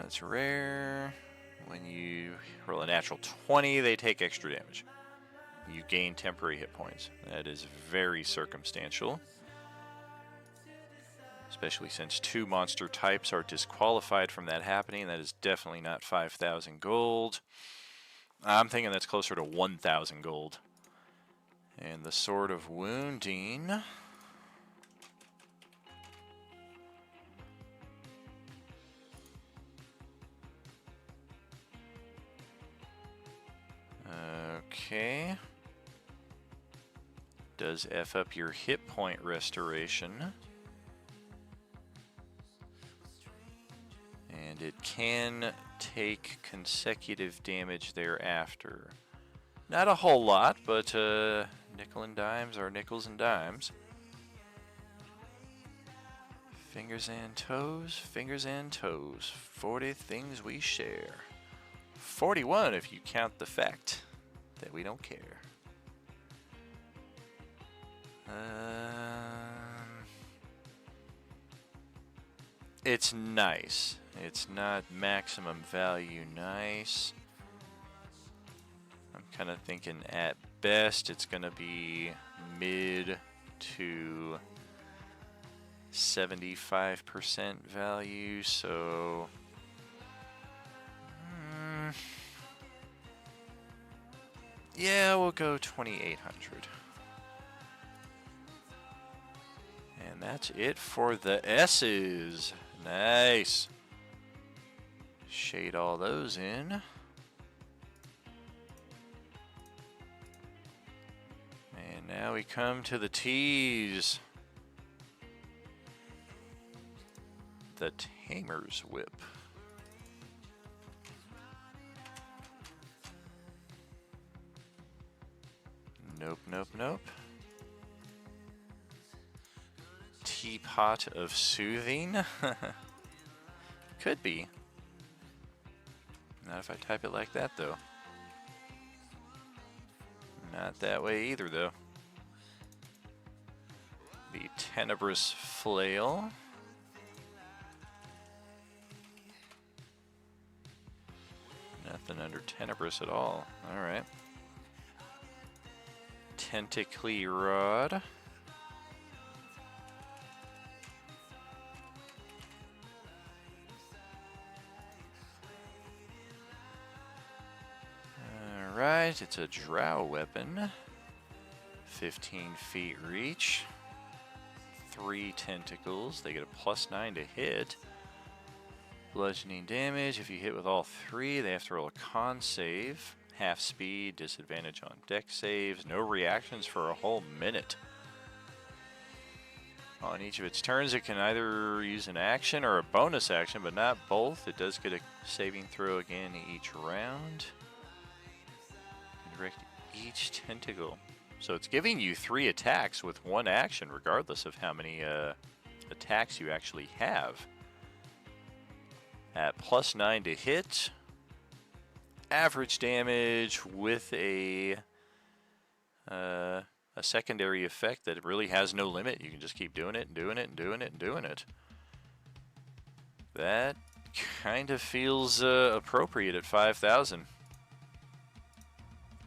It's rare. When you roll a natural 20, they take extra damage. You gain temporary hit points. That is very circumstantial. Especially since 2 monster types are disqualified from that happening. That is definitely not 5,000 gold. I'm thinking that's closer to 1,000 gold. And the Sword of Wounding. Okay. Does F up your hit point restoration. And it can take consecutive damage thereafter. Not a whole lot, but nickel and dimes are nickels and dimes. Fingers and toes, fingers and toes. 40 things we share. 41 if you count the fact that we don't care. It's nice. It's not maximum value nice. I'm kind of thinking at best it's going to be mid to 75% value, so yeah, we'll go 2,800. And that's it for the S's. Nice. Shade all those in. And now we come to the T's. The Tamer's Whip. Nope, nope, nope. Teapot of Soothing? Could be. Not if I type it like that, though. Not that way either, though. The Tenebrous Flail. Nothing under Tenebrous at all. Alright. Tentacly Rod. Alright, it's a drow weapon. 15 feet reach. 3 tentacles. They get a +9 to hit. Bludgeoning damage. If you hit with all 3, they have to roll a con save. Half speed, disadvantage on deck saves. No reactions for a whole minute. On each of its turns, it can either use an action or a bonus action, but not both. It does get a saving throw again each round. Direct each tentacle. So it's giving you 3 attacks with 1 action, regardless of how many attacks you actually have. At +9 to hit. Average damage with a secondary effect that really has no limit. You can just keep doing it and doing it and doing it and doing it. That kind of feels appropriate at 5,000.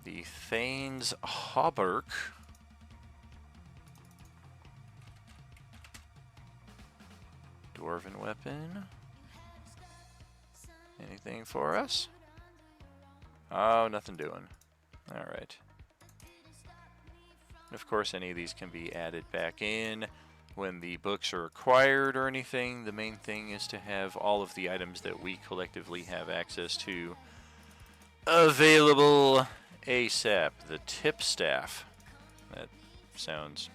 The Thane's Hauberk. Dwarven weapon. Anything for us? Oh, nothing doing. Alright. Of course, any of these can be added back in when the books are acquired or anything. The main thing is to have all of the items that we collectively have access to available ASAP. The Tipstaff. That sounds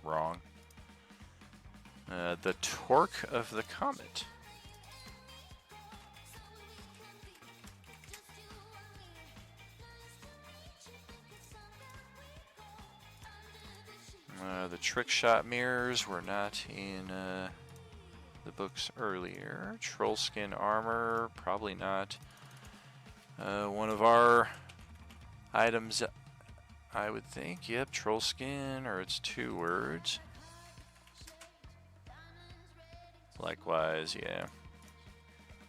wrong. The Torque of the Comet. The Trick Shot Mirrors were not in the books earlier. Trollskin Armor, probably not one of our items, I would think. Yep, troll skin, or it's 2 words. Likewise, yeah.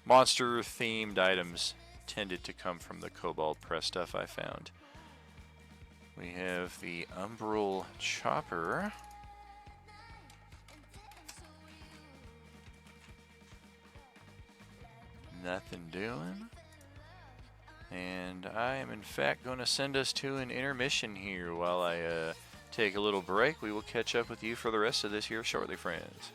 Monster-themed items tended to come from the Cobalt Press stuff I found. We have the Umbral Chopper. Nothing doing. And I am in fact going to send us to an intermission here while I take a little break. We will catch up with you for the rest of this here shortly, friends.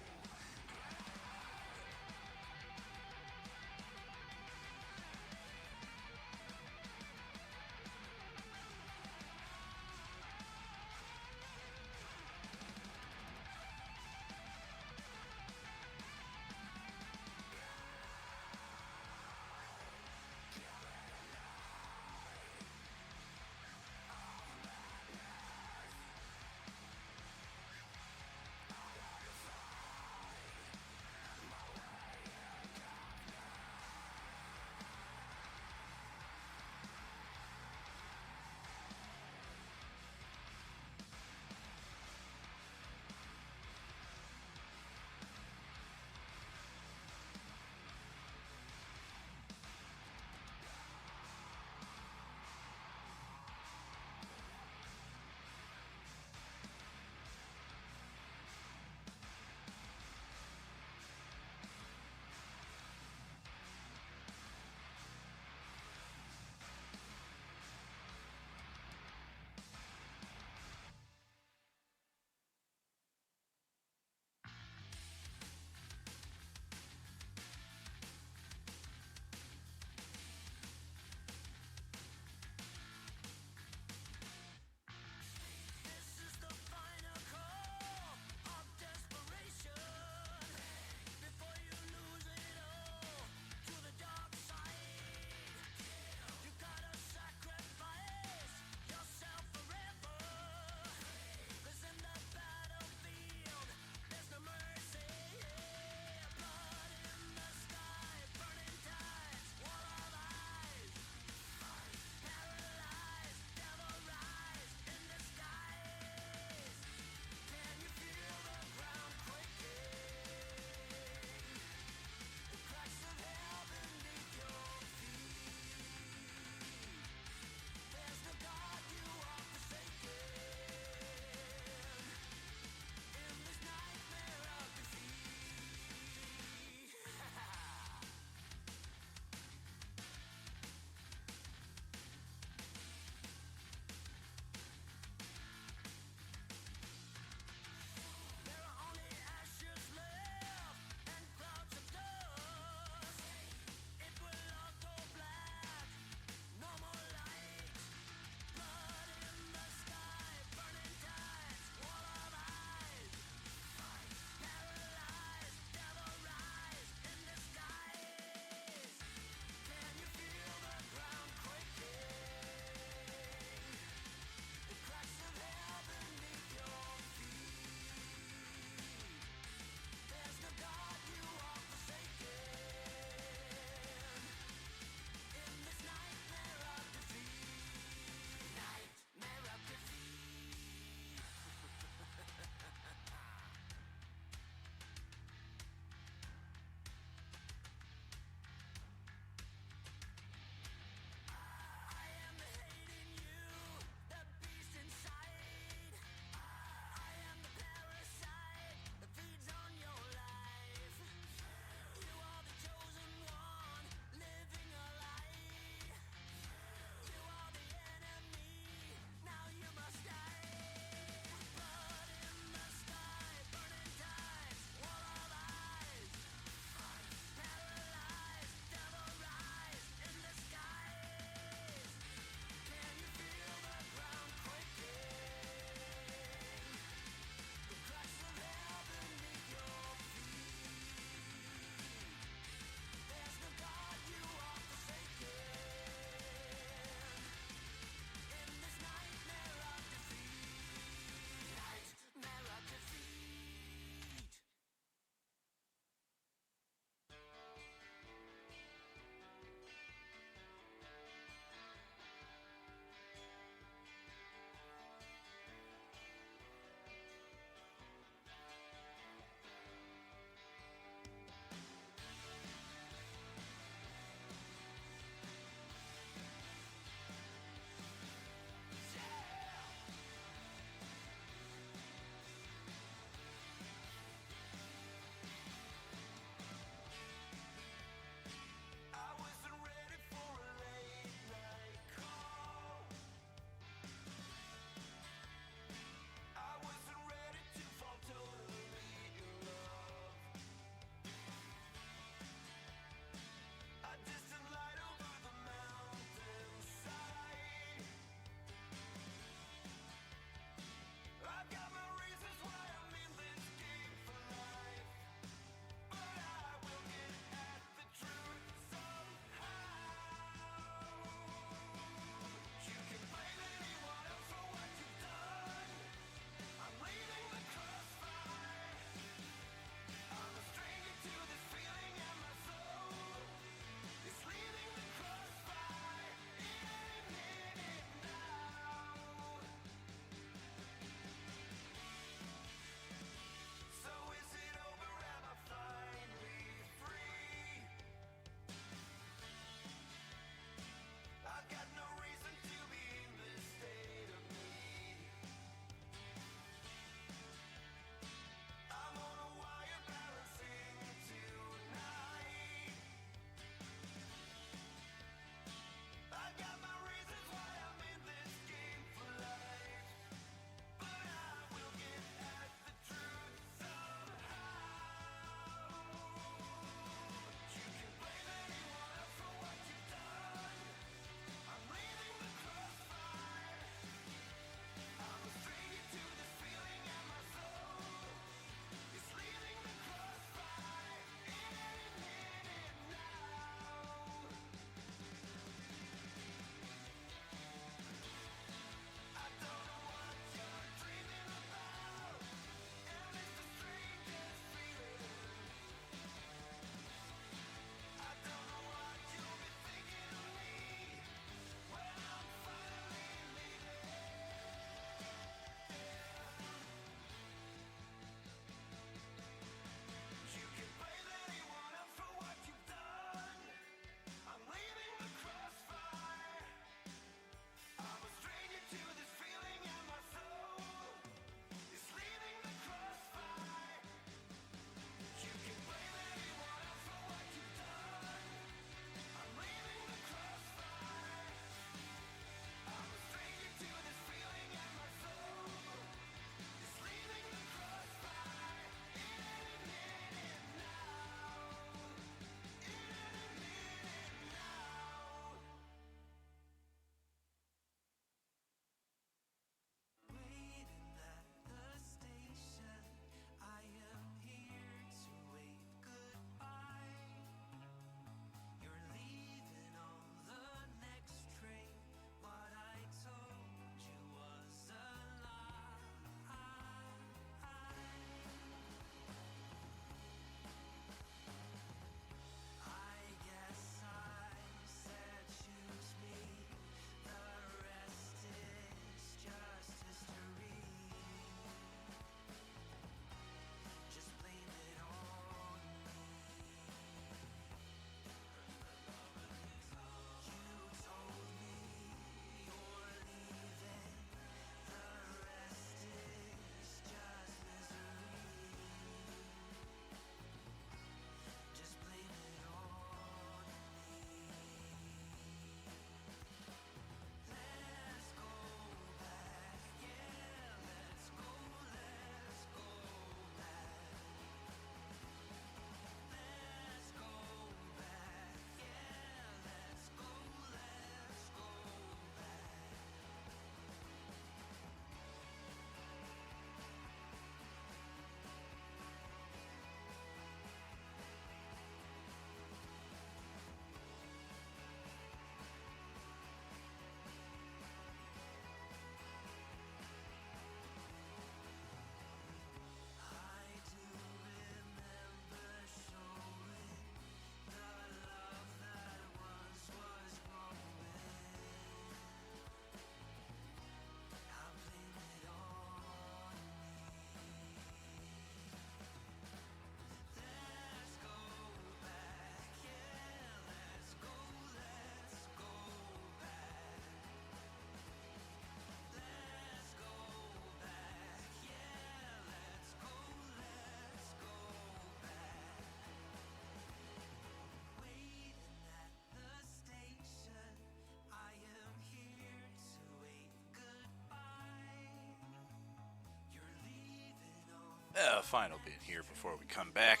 final bit here before we come back.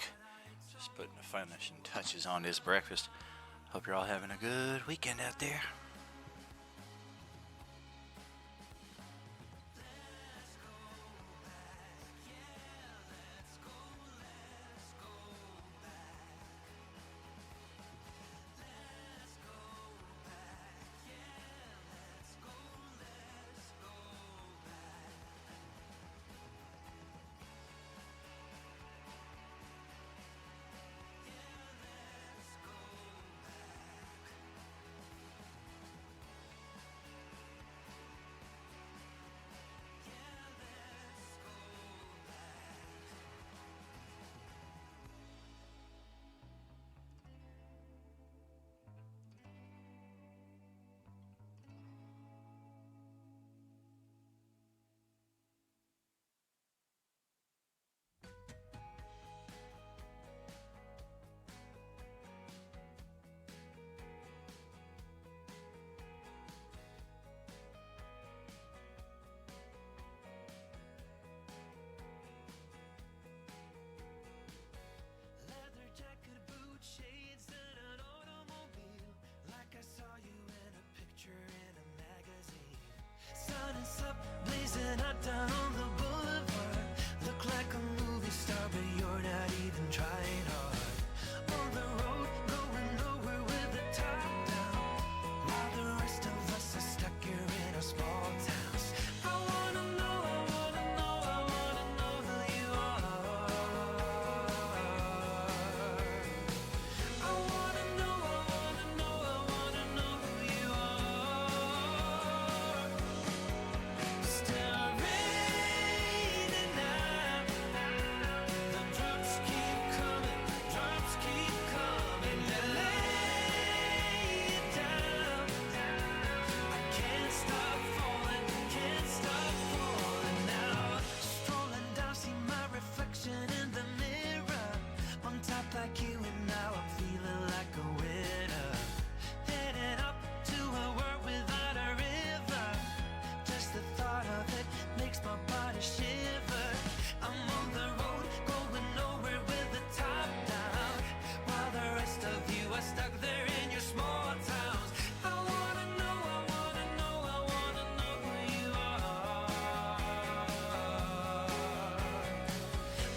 Just putting the finishing touches on this breakfast. Hope you're all having a good weekend out there. Leather jacket, boot shades, and an automobile, like I saw you in a picture in a magazine. Sun is up, blazing hot down on the boulevard. Look like a movie star, but you're not even trying hard. On the road, going nowhere with the top down, while the rest of us are stuck here in our small towns. I wanna know, I wanna know, I wanna know who you are. I wanna know, I wanna know, I wanna know who you are. Still raining now. The drops keep coming, drops keep coming. They lay it down. I can't stop falling, can't stop falling now. Strolling down, see my reflection in the mirror. On top like you, and now I'm feeling like a winner. Headed up to a world without a river. Just the thought of it makes my body shiver. I'm on the road, going nowhere with the top down, while the rest of you are stuck there in your small towns. I wanna know, I wanna know, I wanna know who you are.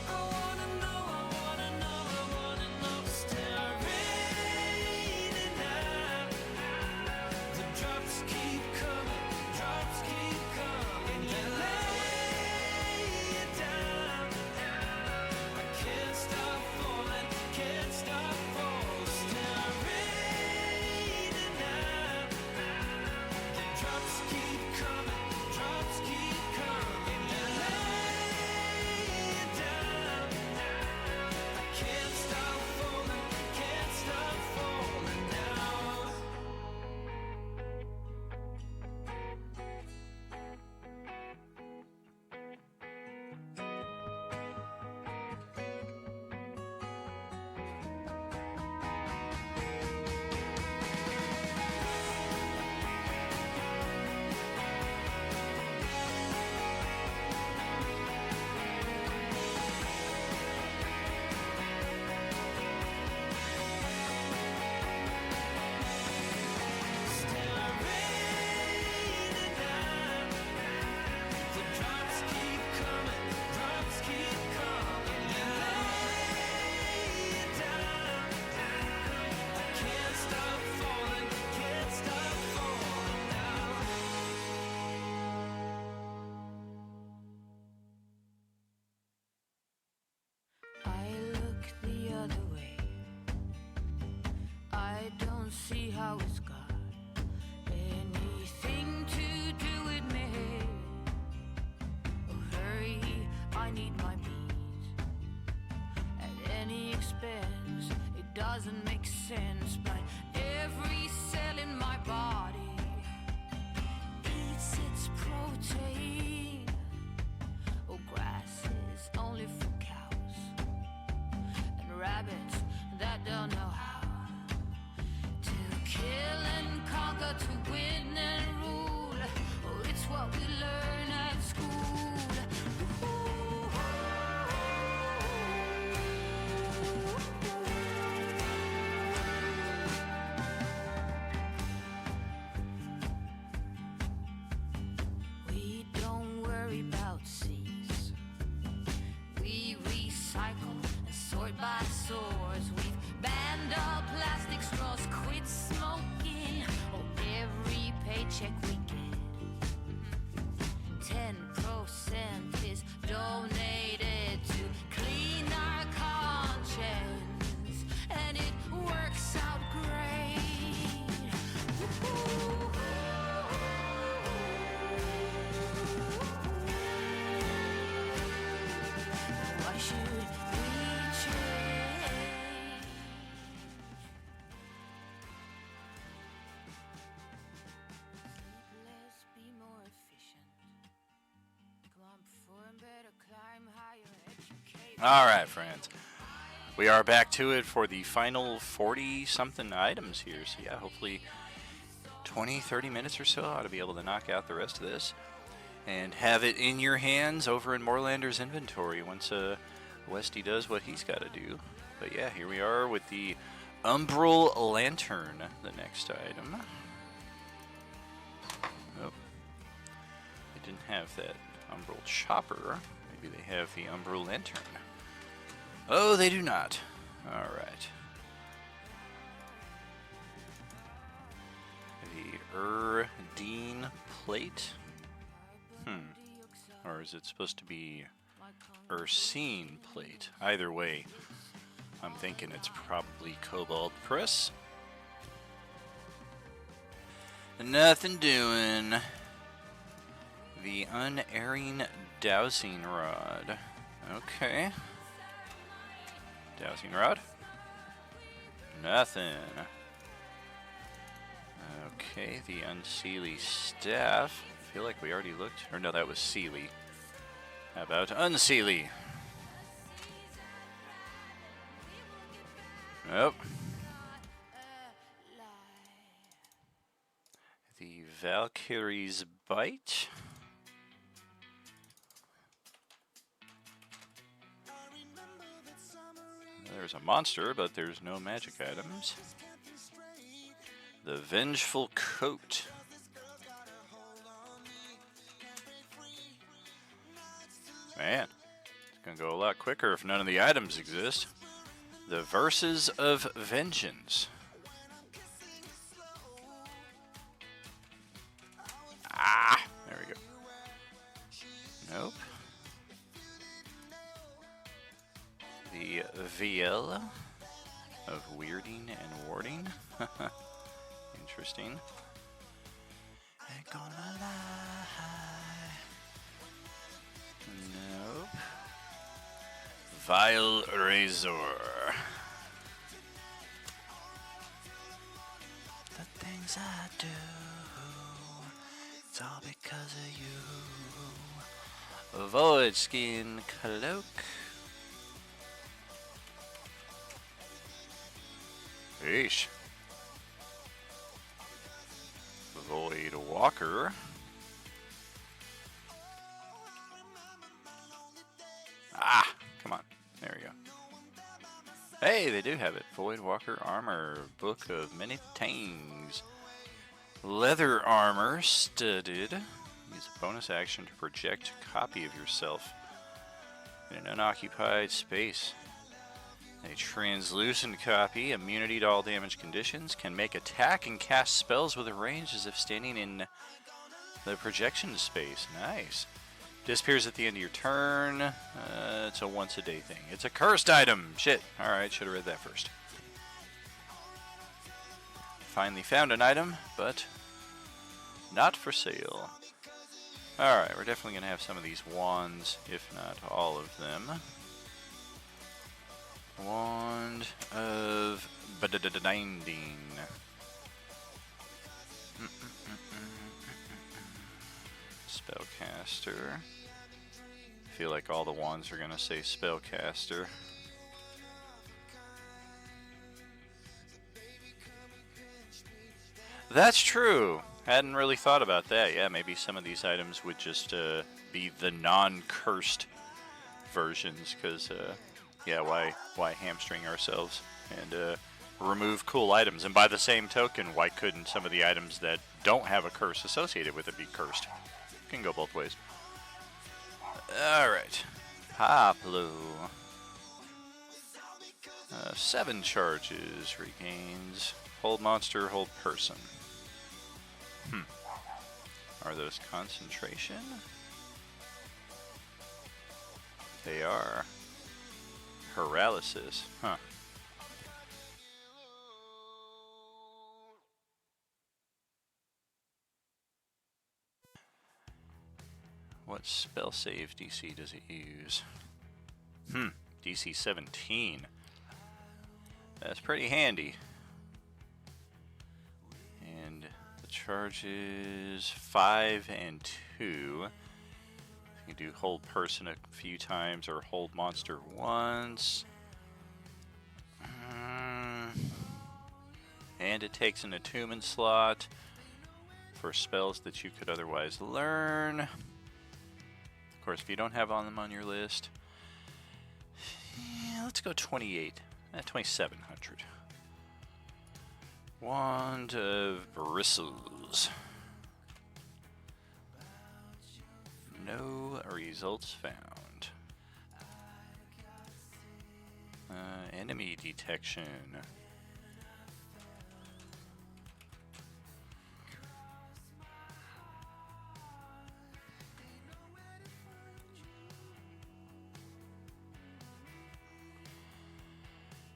I wanna know, I wanna know, I wanna know. Still raining now. The drops keep coming, drops keep coming. You lay it down. I can't stop falling, can't stop falling. Still raining now. The drops keep coming, drops keep coming. You lay it down. I can't stop falling, can't stop falling now. Still raining now. The drops keep coming, drops keep coming. You lay it down. I can't stop falling, can't stop falling now. I look the other way. I don't see how it's got anything to do with me. Oh, hurry, I need my beat. At any expense, it doesn't make sense, but every cell in my body eats its protein. Oh, grass is only for cows and rabbits that don't know how to kill and conquer, to win and rule. Oh, it's what we learn at school. Ooh, by swords. We've banned all plastic straws, quit smoking. Oh, every paycheck we get, 10% is donated to clean our conscience, and it works out great. Woo-hoo. Why should we change? Sleep less, be more efficient. Come on, perform better, climb higher, educate. All right, friends. We are back to it for the final 40-something items here. So, yeah, hopefully 20, 30 minutes or so ought to be able to knock out the rest of this and have it in your hands over in Moorlander's inventory once Westy does what he's got to do. But, yeah, here we are with the Umbral Lantern, the next item. Oh, they didn't have that Umbral Chopper. Maybe they have the Umbral Lantern. Oh, they do not. All right. The Erdine plate. Or is it supposed to be Ursine plate? Either way, I'm thinking it's probably Cobalt Press. Nothing doing. The Unerring Dowsing Rod. Okay. Dowsing Rod. Nothing. Okay, the Unseelie Staff. I feel like we already looked. Or no, that was Seelie. How about Unseelie? Nope. The Valkyrie's Bite. There's a monster, but there's no magic items. The Vengeful Coat. Man, it's gonna go a lot quicker if none of the items exist. The Verses of Vengeance. Ah, there we go. Nope. The VL of Weirding and Warding. Interesting. Ain't gonna lie. Nope. Vile Razor. The things I do, it's all because of you. Void Skin Cloak. Eesh. Void Walker. Ah, come on. There we go. Hey, they do have it. Void Walker Armor. Book of Many Things. Leather Armor studded. Use a bonus action to project a copy of yourself in an unoccupied space. A translucent copy, immunity to all damage conditions, can make attack and cast spells with a range as if standing in the projection space. Nice. Disappears at the end of your turn. It's a once a day thing. It's a cursed item. Shit. Alright, should have read that first. Finally found an item, but not for sale. Alright, we're definitely going to have some of these wands, if not all of them. Wand of Binding. Spellcaster. I feel like all the wands are going to say Spellcaster. That's true. Hadn't really thought about that. Yeah, maybe some of these items would just be the non-cursed versions, because yeah, why hamstring ourselves and remove cool items? And by the same token, why couldn't some of the items that don't have a curse associated with it be cursed? Can go both ways. All right, Haplu. 7 charges, regains hold monster, hold person. Are those concentration? They are. Paralysis, huh. What spell save DC does it use? DC 17. That's pretty handy. And the charges 5 and 2. You can do hold person a few times or hold monster once. And it takes an attunement slot for spells that you could otherwise learn. Of course, if you don't have them on your list, let's go 28. 2700. Wand of Bristles. No results found. Enemy detection.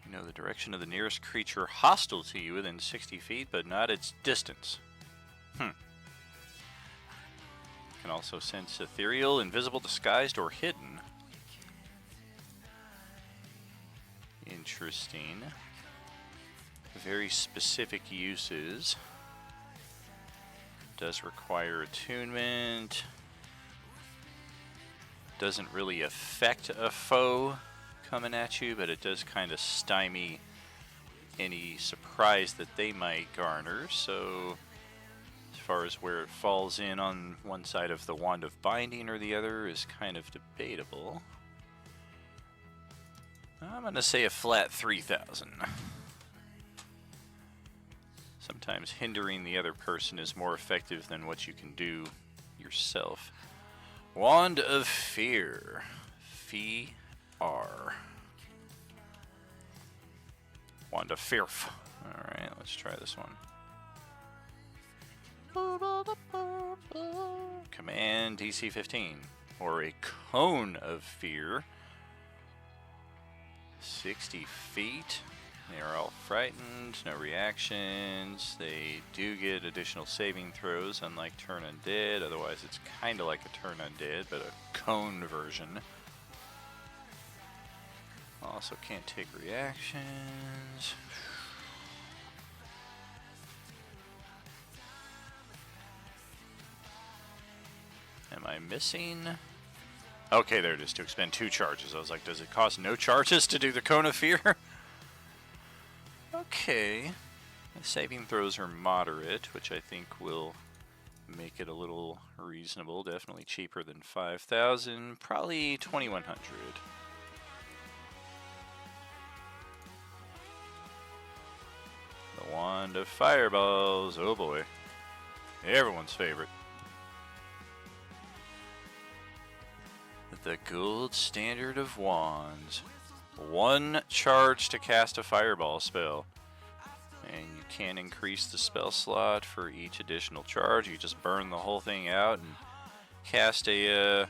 You know the direction of the nearest creature hostile to you within 60 feet, but not its distance. Can also sense ethereal, invisible, disguised, or hidden. Interesting. Very specific uses. Does require attunement. Doesn't really affect a foe coming at you, but it does kind of stymie any surprise that they might garner. So as far as where it falls in on one side of the Wand of Binding or the other is kind of debatable. I'm going to say a flat 3,000. Sometimes hindering the other person is more effective than what you can do yourself. Wand of Fear. F-R. Wand of Fearf. Alright, let's try this one. Command DC 15. Or a Cone of Fear. 60 feet. They are all frightened, no reactions. They do get additional saving throws, unlike Turn Undead. Otherwise, it's kind of like a Turn Undead, but a cone version. Also can't take reactions. Am I missing? Okay, there it is, to expend 2 charges. I was like, does it cost no charges to do the Cone of Fear? Okay. The saving throws are moderate, which I think will make it a little reasonable. Definitely cheaper than 5,000. Probably 2,100. The Wand of Fireballs. Oh boy. Everyone's favorite. The gold standard of wands. 1 charge to cast a fireball spell. And you can increase the spell slot for each additional charge. You just burn the whole thing out and cast a...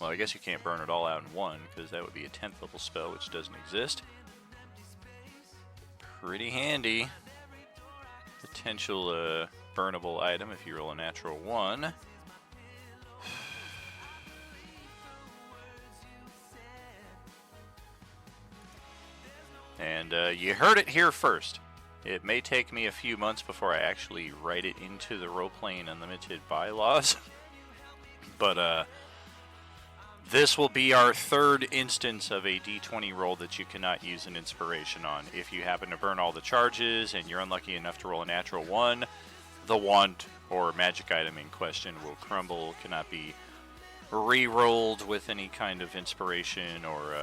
well, I guess you can't burn it all out in one, because that would be a 10th level spell, which doesn't exist. Pretty handy. Potential burnable item if you roll a natural 1. And you heard it here first. It may take me a few months before I actually write it into the Role-Playing Unlimited bylaws. But this will be our 3rd instance of a D20 roll that you cannot use an inspiration on. If you happen to burn all the charges and you're unlucky enough to roll a natural 1, the wand or magic item in question will crumble, cannot be re-rolled with any kind of inspiration. Or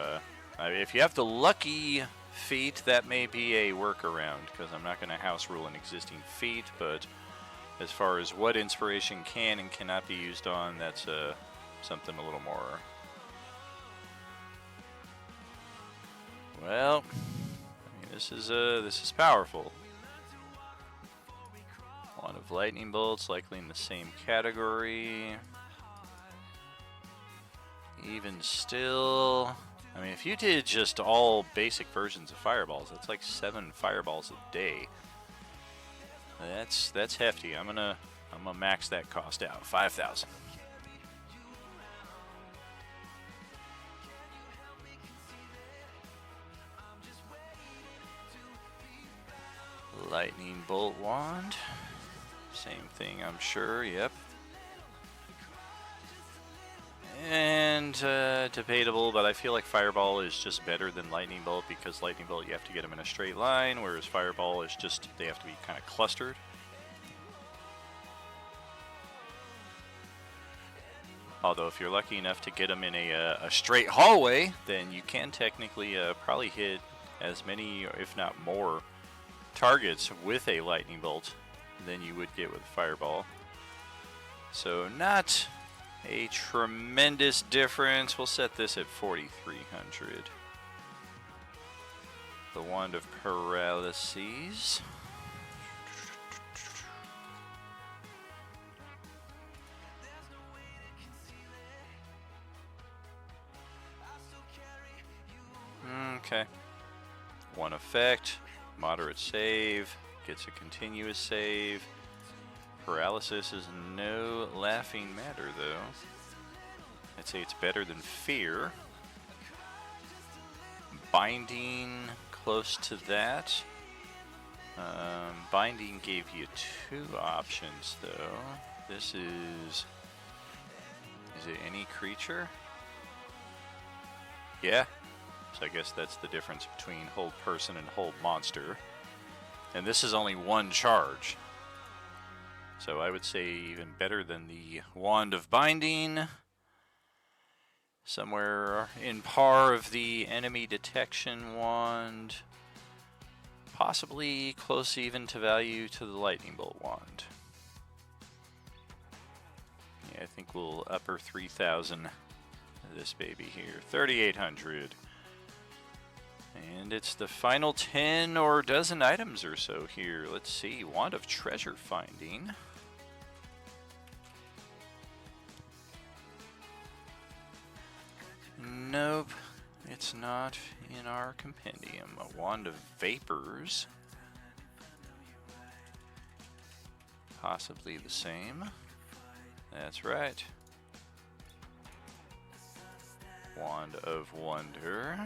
if you have the lucky feat, that may be a workaround, because I'm not going to house rule an existing feat, but as far as what inspiration can and cannot be used on, that's something a little more... Well, I mean, this is powerful. One of lightning bolts, likely in the same category. Even still, I mean, if you did just all basic versions of fireballs, that's like 7 fireballs a day. That's hefty. I'm gonna max that cost out. 5,000. Lightning bolt wand. Same thing, I'm sure. Yep. And debatable, but I feel like Fireball is just better than Lightning Bolt because Lightning Bolt you have to get them in a straight line, whereas Fireball is just they have to be kind of clustered. Although if you're lucky enough to get them in a straight hallway, then you can technically probably hit as many, if not more, targets with a Lightning Bolt than you would get with Fireball. So not a tremendous difference. We'll set this at 4,300. The Wand of Paralyses. Okay. One effect, moderate save, gets a continuous save. Paralysis is no laughing matter, though. I'd say it's better than Fear. Binding, close to that. Binding gave you 2 options, though. This is it any creature? Yeah. So I guess that's the difference between hold person and hold monster. And this is only 1 charge. So I would say even better than the Wand of Binding. Somewhere in par of the Enemy Detection Wand. Possibly close even to value to the Lightning Bolt Wand. Yeah, I think we'll upper 3,000 this baby here. 3,800. And it's the final 10 or dozen items or so here. Let's see. Wand of Treasure Finding. Nope. It's not in our compendium. A Wand of Vapors. Possibly the same. That's right. Wand of Wonder.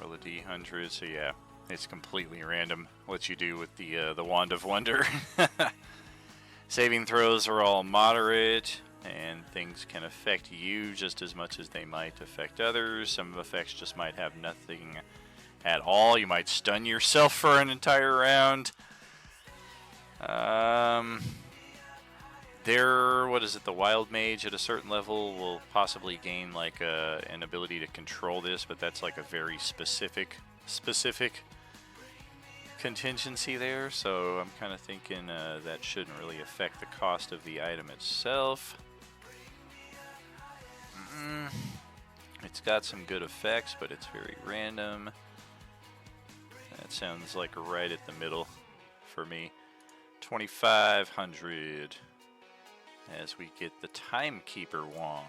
Roll a D100, so yeah, it's completely random what you do with the Wand of Wonder. Saving throws are all moderate, and things can affect you just as much as they might affect others. Some effects just might have nothing at all. You might stun yourself for an entire round. What is it, the Wild Mage at a certain level will possibly gain like an ability to control this, but that's like a very specific contingency there, so I'm kind of thinking that shouldn't really affect the cost of the item itself. It's got some good effects, but it's very random. That sounds like right at the middle for me. 2,500 as we get the Timekeeper Wand.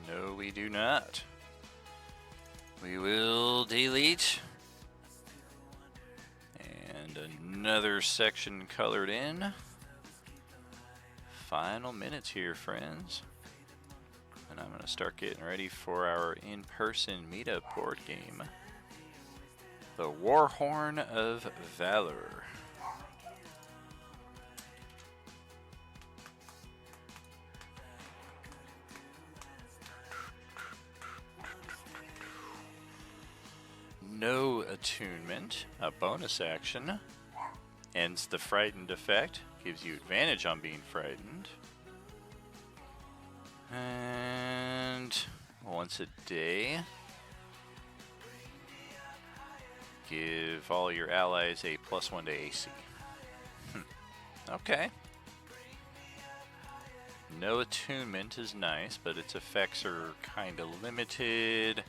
No, we do not. We will delete. And another section colored in. Final minutes here, friends. And I'm going to start getting ready for our in-person meetup board game. The Warhorn of Valor. No attunement, a bonus action, ends the frightened effect, Gives you advantage on being frightened. And once a day, give all your allies a +1 to AC. Okay. No attunement is nice, but its effects are kind of limited.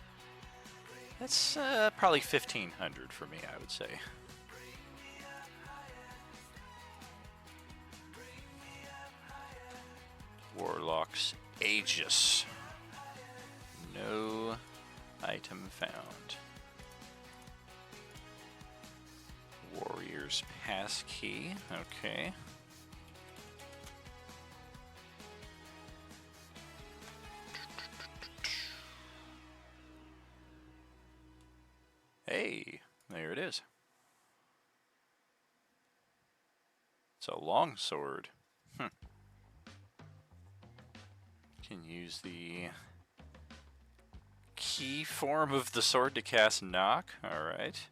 That's probably 1500 for me, I would say. Warlock's Aegis. No item found. Warrior's Passkey. Okay. Hey, there it is. It's a longsword. Can use the key form of the sword to cast knock. Alright.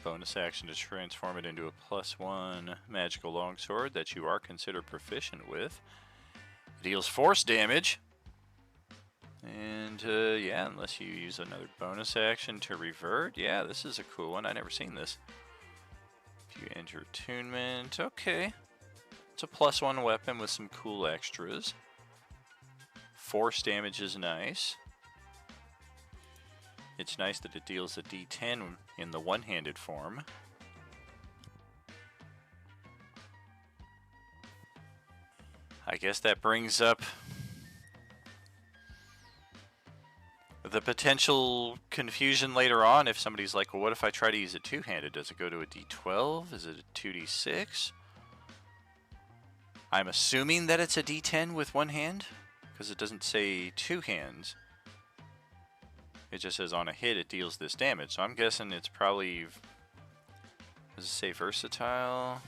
Bonus action to transform it into a +1 magical longsword that you are considered proficient with. It deals force damage. And yeah, unless you use another bonus action to revert. Yeah, this is a cool one. I've never seen this. If you enter attunement, okay. It's a +1 weapon with some cool extras. Force damage is nice. It's nice that it deals a D10 in the one-handed form. I guess that brings up the potential confusion later on if somebody's like, well, what if I try to use it two-handed? Does it go to a D12? Is it a 2D6? I'm assuming that it's a D10 with one hand, because it doesn't say two hands. It just says on a hit it deals this damage. So I'm guessing it's probably, does it say versatile?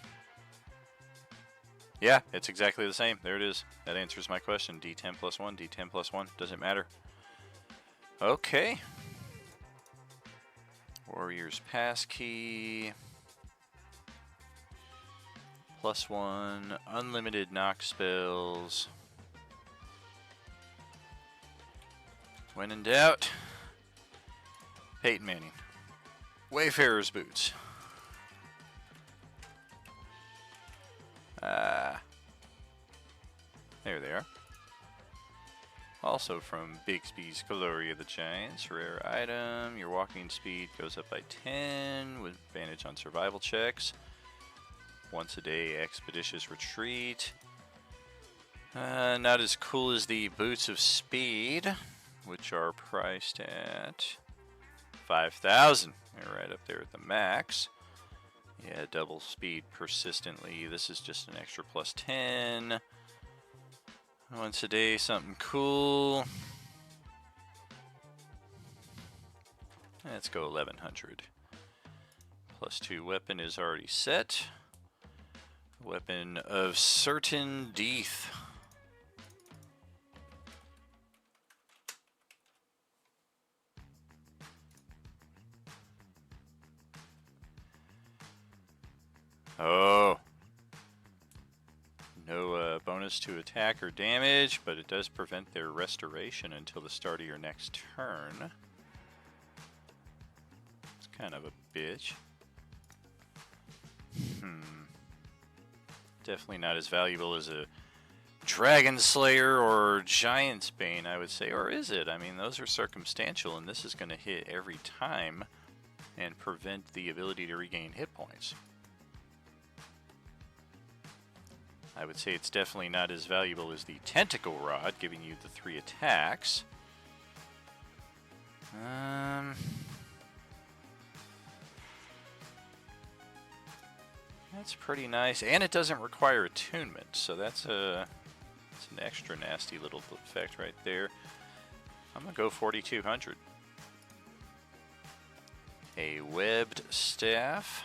Yeah, it's exactly the same. There it is. That answers my question. D10 +1, D10 +1. Doesn't matter. Okay. Warrior's Passkey. +1. Unlimited knock spells. When in doubt, Peyton Manning. Wayfarer's Boots. There they are. Also from Bixby's Glory of the Giants. Rare item. Your walking speed goes up by 10 with advantage on survival checks. Once a day expeditious retreat. Not as cool as the Boots of Speed, which are priced at 5,000. They're right up there at the max. Yeah, double speed persistently. This is just an extra +10. Once a day, something cool. Let's go 1100. +2 weapon is already set. Weapon of Certain Death. Oh. No bonus to attack or damage, but it does prevent their restoration until the start of your next turn. It's kind of a bitch. Definitely not as valuable as a Dragon Slayer or Giant's Bane, I would say. Or is it? I mean, those are circumstantial, and this is going to hit every time and prevent the ability to regain hit points. I would say it's definitely not as valuable as the Tentacle Rod, giving you the 3 attacks. That's pretty nice, and it doesn't require attunement, so that's an extra nasty little effect right there. I'm gonna go 4,200. A webbed staff,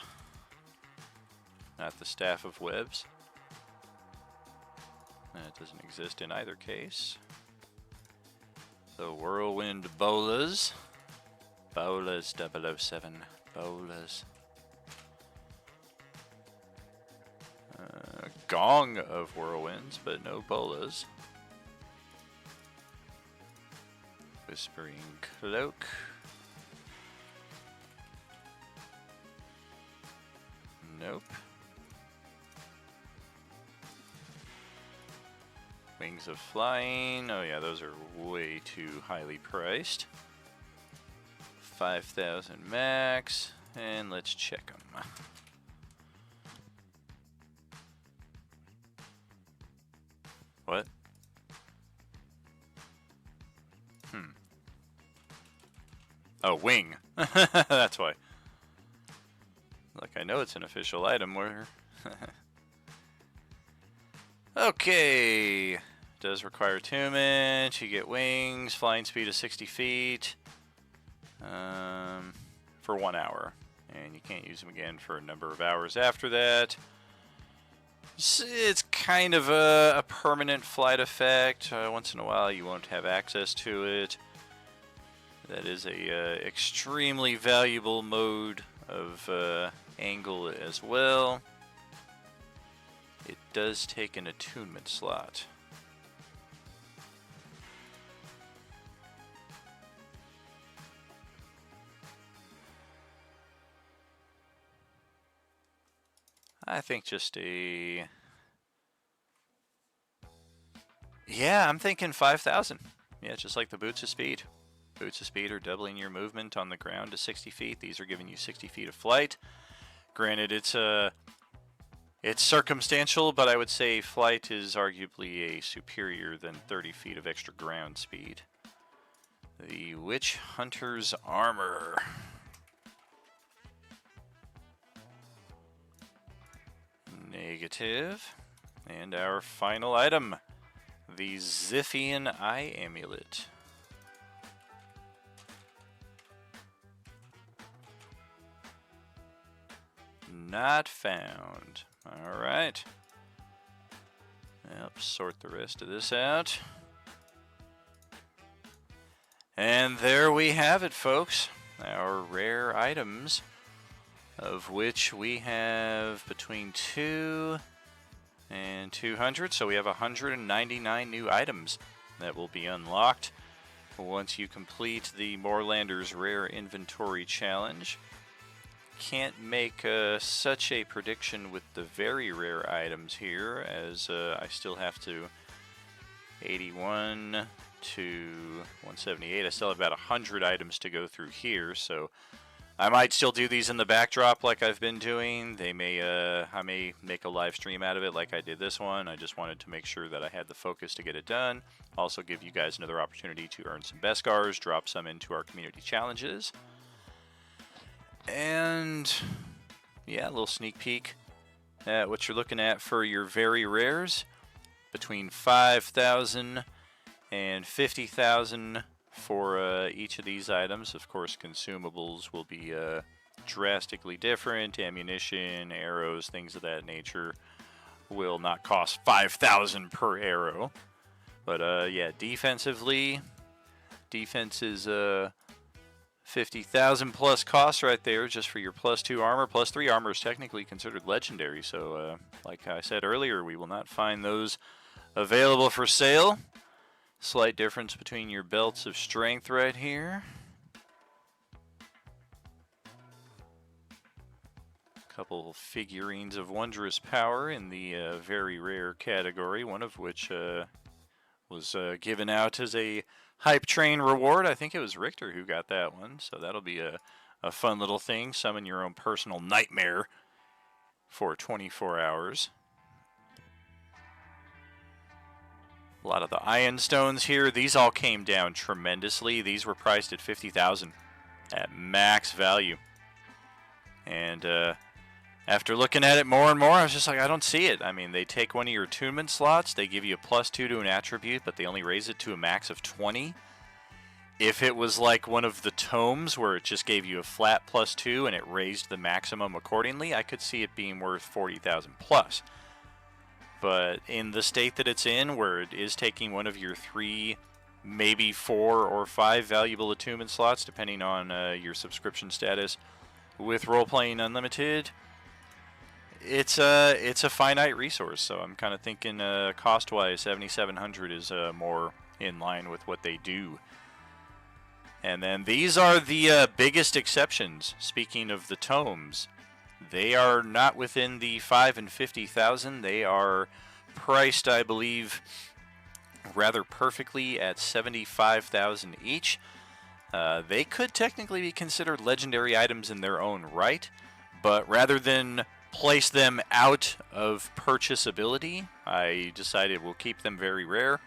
not the staff of webs. That doesn't exist in either case. The Whirlwind Bolas. Bolas 007. Bolas. Gong of Whirlwinds, but no Bolas. Whispering Cloak. Nope. Wings of Flying. Oh yeah, those are way too highly priced. 5,000 max. And let's check them. What? Oh, wing. That's why. Look, I know it's an official item. Where? Okay. Does require attunement. You get wings. Flying speed of 60 feet. For 1 hour. And you can't use them again for a number of hours after that. It's kind of a permanent flight effect. Once in a while you won't have access to it. That is a extremely valuable mode of angle as well. It does take an attunement slot. I think just a... Yeah, I'm thinking 5,000. Yeah, just like the Boots of Speed. Boots of Speed are doubling your movement on the ground to 60 feet. These are giving you 60 feet of flight. Granted, it's circumstantial, but I would say flight is arguably a superior than 30 feet of extra ground speed. The Witch Hunter's Armor. Negative. And our final item, the Ziphian Eye Amulet. Not found. Alright. Yep, sort the rest of this out. And there we have it, folks. Our rare items, of which we have between 2 and 200. So we have 199 new items that will be unlocked once you complete the Moorlanders Rare Inventory Challenge. Can't make such a prediction with the very rare items here, as I still have to 81 to 178. I still have about 100 items to go through here, so I might still do these in the backdrop like I've been doing. They may I may make a live stream out of it like I did this one. I just wanted to make sure that I had the focus to get it done. Also give you guys another opportunity to earn some Beskars, drop some into our community challenges. And yeah, a little sneak peek at what you're looking at for your very rares. Between 5,000 and 50,000 for each of these items. Of course, consumables will be drastically different. Ammunition, arrows, things of that nature will not cost 5,000 per arrow. But yeah, defensively, defense is 50,000 plus cost right there just for your +2 armor. +3 armor is technically considered legendary, so like I said earlier, we will not find those available for sale. Slight difference between your belts of strength right here. Couple figurines of wondrous power in the very rare category, one of which was given out as a Hype Train reward. I think it was Richter who got that one, so that'll be a fun little thing. Summon your own personal nightmare for 24 hours. A lot of the Iron Stones here, these all came down tremendously. These were priced at 50,000 at max value. And after looking at it more and more, I was just like, I don't see it. I mean, they take one of your attunement slots, they give you a +2 to an attribute, but they only raise it to a max of 20. If it was like one of the tomes where it just gave you a flat +2 and it raised the maximum accordingly, I could see it being worth 40,000 plus. But in the state that it's in, where it is taking one of your 3, maybe 4 or 5 valuable attunement slots, depending on your subscription status with Role Playing Unlimited, it's a finite resource, so I'm kind of thinking cost-wise, 7,700 is more in line with what they do. And then these are the biggest exceptions. Speaking of the tomes, they are not within the 5 and 50,000. They are priced, I believe, rather perfectly at 75,000 each. They could technically be considered legendary items in their own right, but rather than place them out of purchasability, I decided we'll keep them very rare,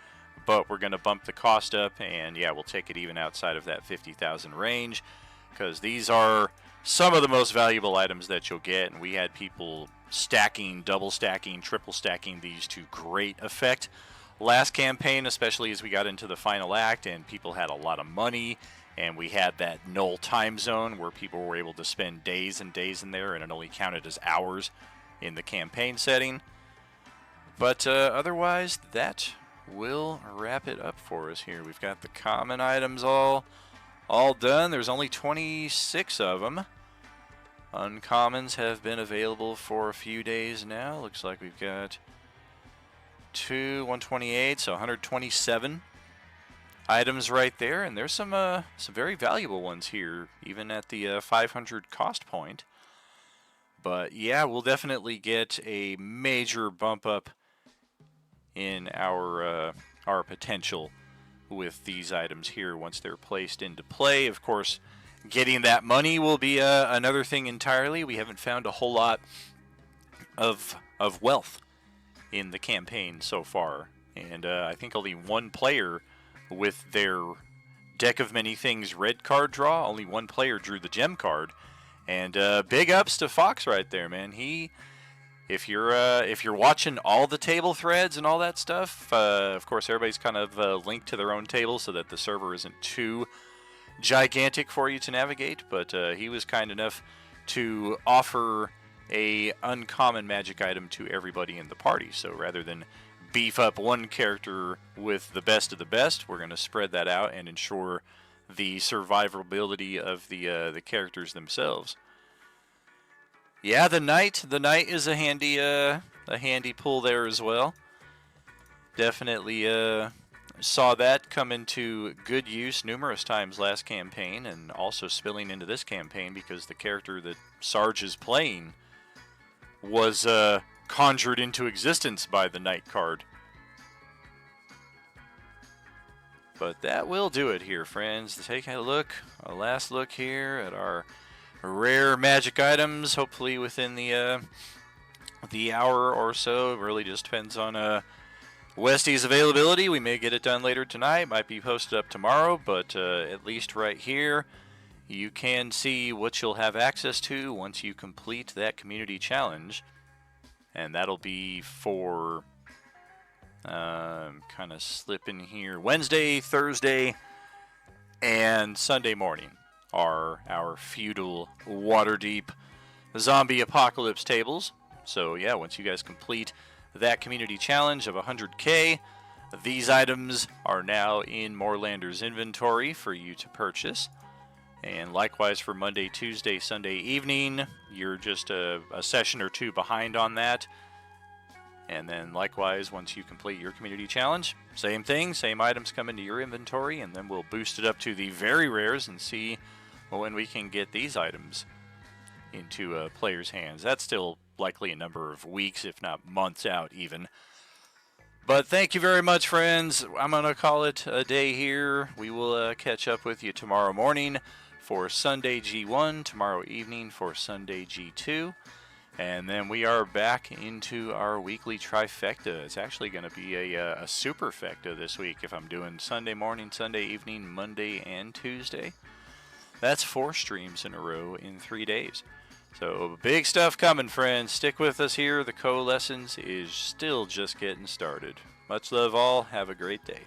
but we're going to bump the cost up, and yeah, we'll take it even outside of that 50,000 range, because these are some of the most valuable items that you'll get, and we had people stacking, double stacking, triple stacking these to great effect last campaign, especially as we got into the final act and people had a lot of money, and we had that null time zone where people were able to spend days and days in there, and it only counted as hours in the campaign setting. But otherwise, that will wrap it up for us here. We've got the common items all done. There's only 26 of them. Uncommons have been available for a few days now. Looks like we've got 128, so 127 items right there, and there's some very valuable ones here, even at the 500 cost point. But yeah, we'll definitely get a major bump up in our potential with these items here once they're placed into play. Of course, getting that money will be another thing entirely. We haven't found a whole lot of wealth in the campaign so far, and I think only one player with their deck of many things red card draw, only one player drew the gem card, and big ups to Fox right there, man. If you're watching all the table threads and all that stuff, of course everybody's kind of linked to their own table so that the server isn't too gigantic for you to navigate, but he was kind enough to offer a uncommon magic item to everybody in the party. So rather than beef up one character with the best of the best, we're going to spread that out and ensure the survivability of the characters themselves. Yeah, the knight is a handy pull there as well. Definitely saw that come into good use numerous times last campaign, and also spilling into this campaign because the character that Sarge is playing was conjured into existence by the knight card. But that will do it here, friends. Take a last look here at our rare magic items, hopefully within the hour or so. It really just depends on Westy's availability. We may get it done later tonight, might be posted up tomorrow, but at least right here you can see what you'll have access to once you complete that community challenge, and that'll be for kind of slip in here, Wednesday, Thursday, and Sunday morning are our feudal Waterdeep zombie apocalypse tables. So yeah, once you guys complete that community challenge of 100k, these items are now in Moorlander's inventory for you to purchase. And likewise for Monday, Tuesday, Sunday evening, you're just a session or two behind on that. And then likewise, once you complete your community challenge, same thing, same items come into your inventory, and then we'll boost it up to the very rares and see when we can get these items into players' hands. That's still likely a number of weeks, if not months out even. But thank you very much, friends. I'm going to call it a day here. We will catch up with you tomorrow morning for Sunday G1, tomorrow evening for Sunday G2. And then we are back into our weekly trifecta. It's actually going to be a superfecta this week if I'm doing Sunday morning, Sunday evening, Monday, and Tuesday. That's 4 streams in a row in 3 days. So big stuff coming, friends. Stick with us here. The Coalescence is still just getting started. Much love all. Have a great day.